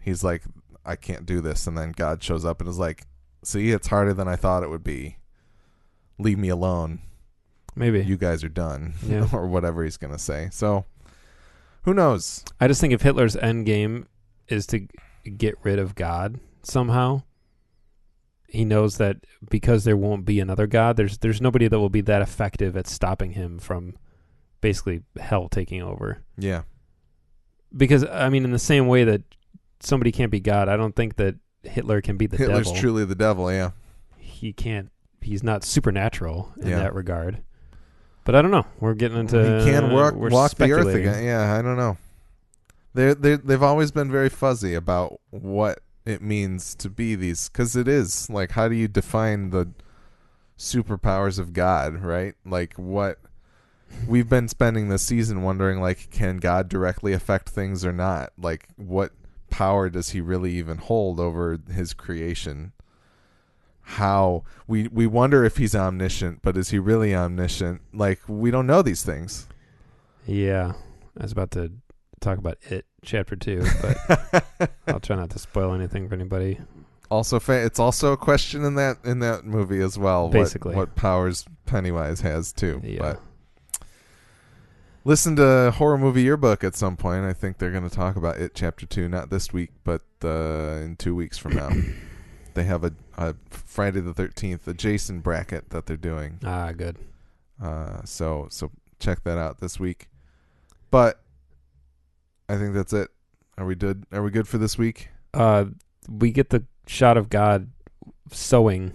he's like, I can't do this. And then God shows up and is like, see, it's harder than I thought it would be. Leave me alone. Maybe. You guys are done. Yeah. Or whatever he's going to say. So, who knows? I just think if Hitler's end game is to get rid of God somehow, he knows that because there won't be another God, there's nobody that will be that effective at stopping him from basically hell taking over. Yeah. Because, I mean, in the same way that somebody can't be God, I don't think that Hitler can be the devil. Hitler's truly the devil, yeah. He can't he's not supernatural in Yeah. that regard. But I don't know. We're getting into He can walk the earth speculating. again. Yeah, I don't know. They've always been very fuzzy about what it means to be these, because it is like, how do you define the superpowers of God, right? Like, what we've been spending this season wondering, like, can God directly affect things or not? Like, what power does he really even hold over his creation? How we wonder if he's omniscient, but is he really omniscient? Like, we don't know these things. Yeah. I was about to talk about It Chapter 2, but I'll try not to spoil anything for anybody. Also, it's also a question in that movie as well. Basically, what powers Pennywise has too. Yeah. But listen to Horror Movie Yearbook at some point. I think they're going to talk about It Chapter 2, not this week, but in 2 weeks from now. They have a Friday the 13th, a Jason bracket that they're doing. Ah, good. So check that out this week. But I think that's it. Are we good? Are we good for this week? We get the shot of God sewing.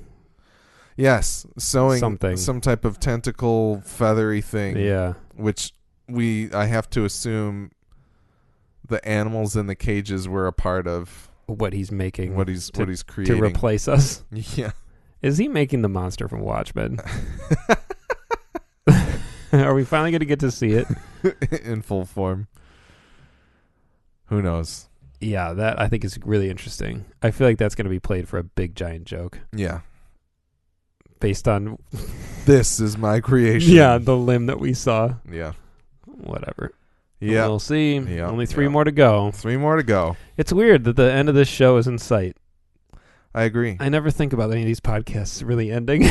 Yes, sewing something, some type of tentacle, feathery thing. Yeah, which I have to assume the animals in the cages were a part of what he's making, what he's creating to replace us. Yeah, is he making the monster from Watchmen? Are we finally going to get to see it in full form? Who knows? Yeah, that I think is really interesting. I feel like that's going to be played for a big giant joke. Yeah. Based on this is my creation. Yeah, the limb that we saw. Yeah. Whatever. Yeah. We'll see. Yep. Only 3 more to go. 3 more to go. It's weird that the end of this show is in sight. I agree. I never think about any of these podcasts really ending.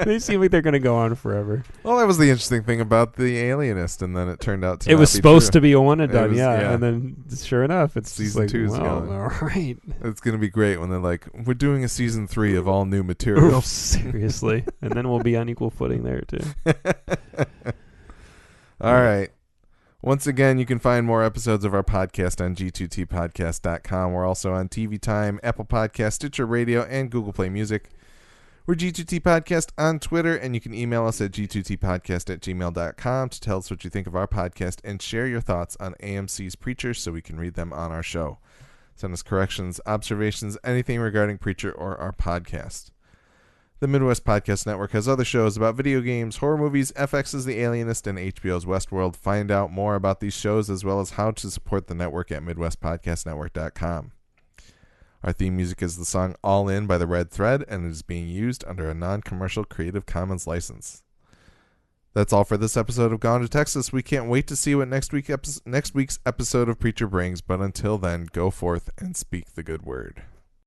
They seem like they're going to go on forever. Well, that was the interesting thing about The Alienist, and then it turned out to it not was be supposed true. to be a one and done, Was, yeah. And then sure enough, it's season 2 is well, going. all right. It's going to be great when they're like, we're doing a season 3 of all new material. Seriously. And then we'll be on equal footing there, too. All right. Once again, you can find more episodes of our podcast on g2tpodcast.com. We're also on TV Time, Apple Podcast, Stitcher Radio, and Google Play Music. We're G2T Podcast on Twitter, and you can email us at g2tpodcast@gmail.com to tell us what you think of our podcast and share your thoughts on AMC's Preacher so we can read them on our show. Send us corrections, observations, anything regarding Preacher or our podcast. The Midwest Podcast Network has other shows about video games, horror movies, FX's The Alienist, and HBO's Westworld. Find out more about these shows as well as how to support the network at MidwestPodcastNetwork.com. Our theme music is the song All In by The Red Thread, and it is being used under a non-commercial Creative Commons license. That's all for this episode of Gone to Texas. We can't wait to see what next week's episode of Preacher brings, but until then, go forth and speak the good word.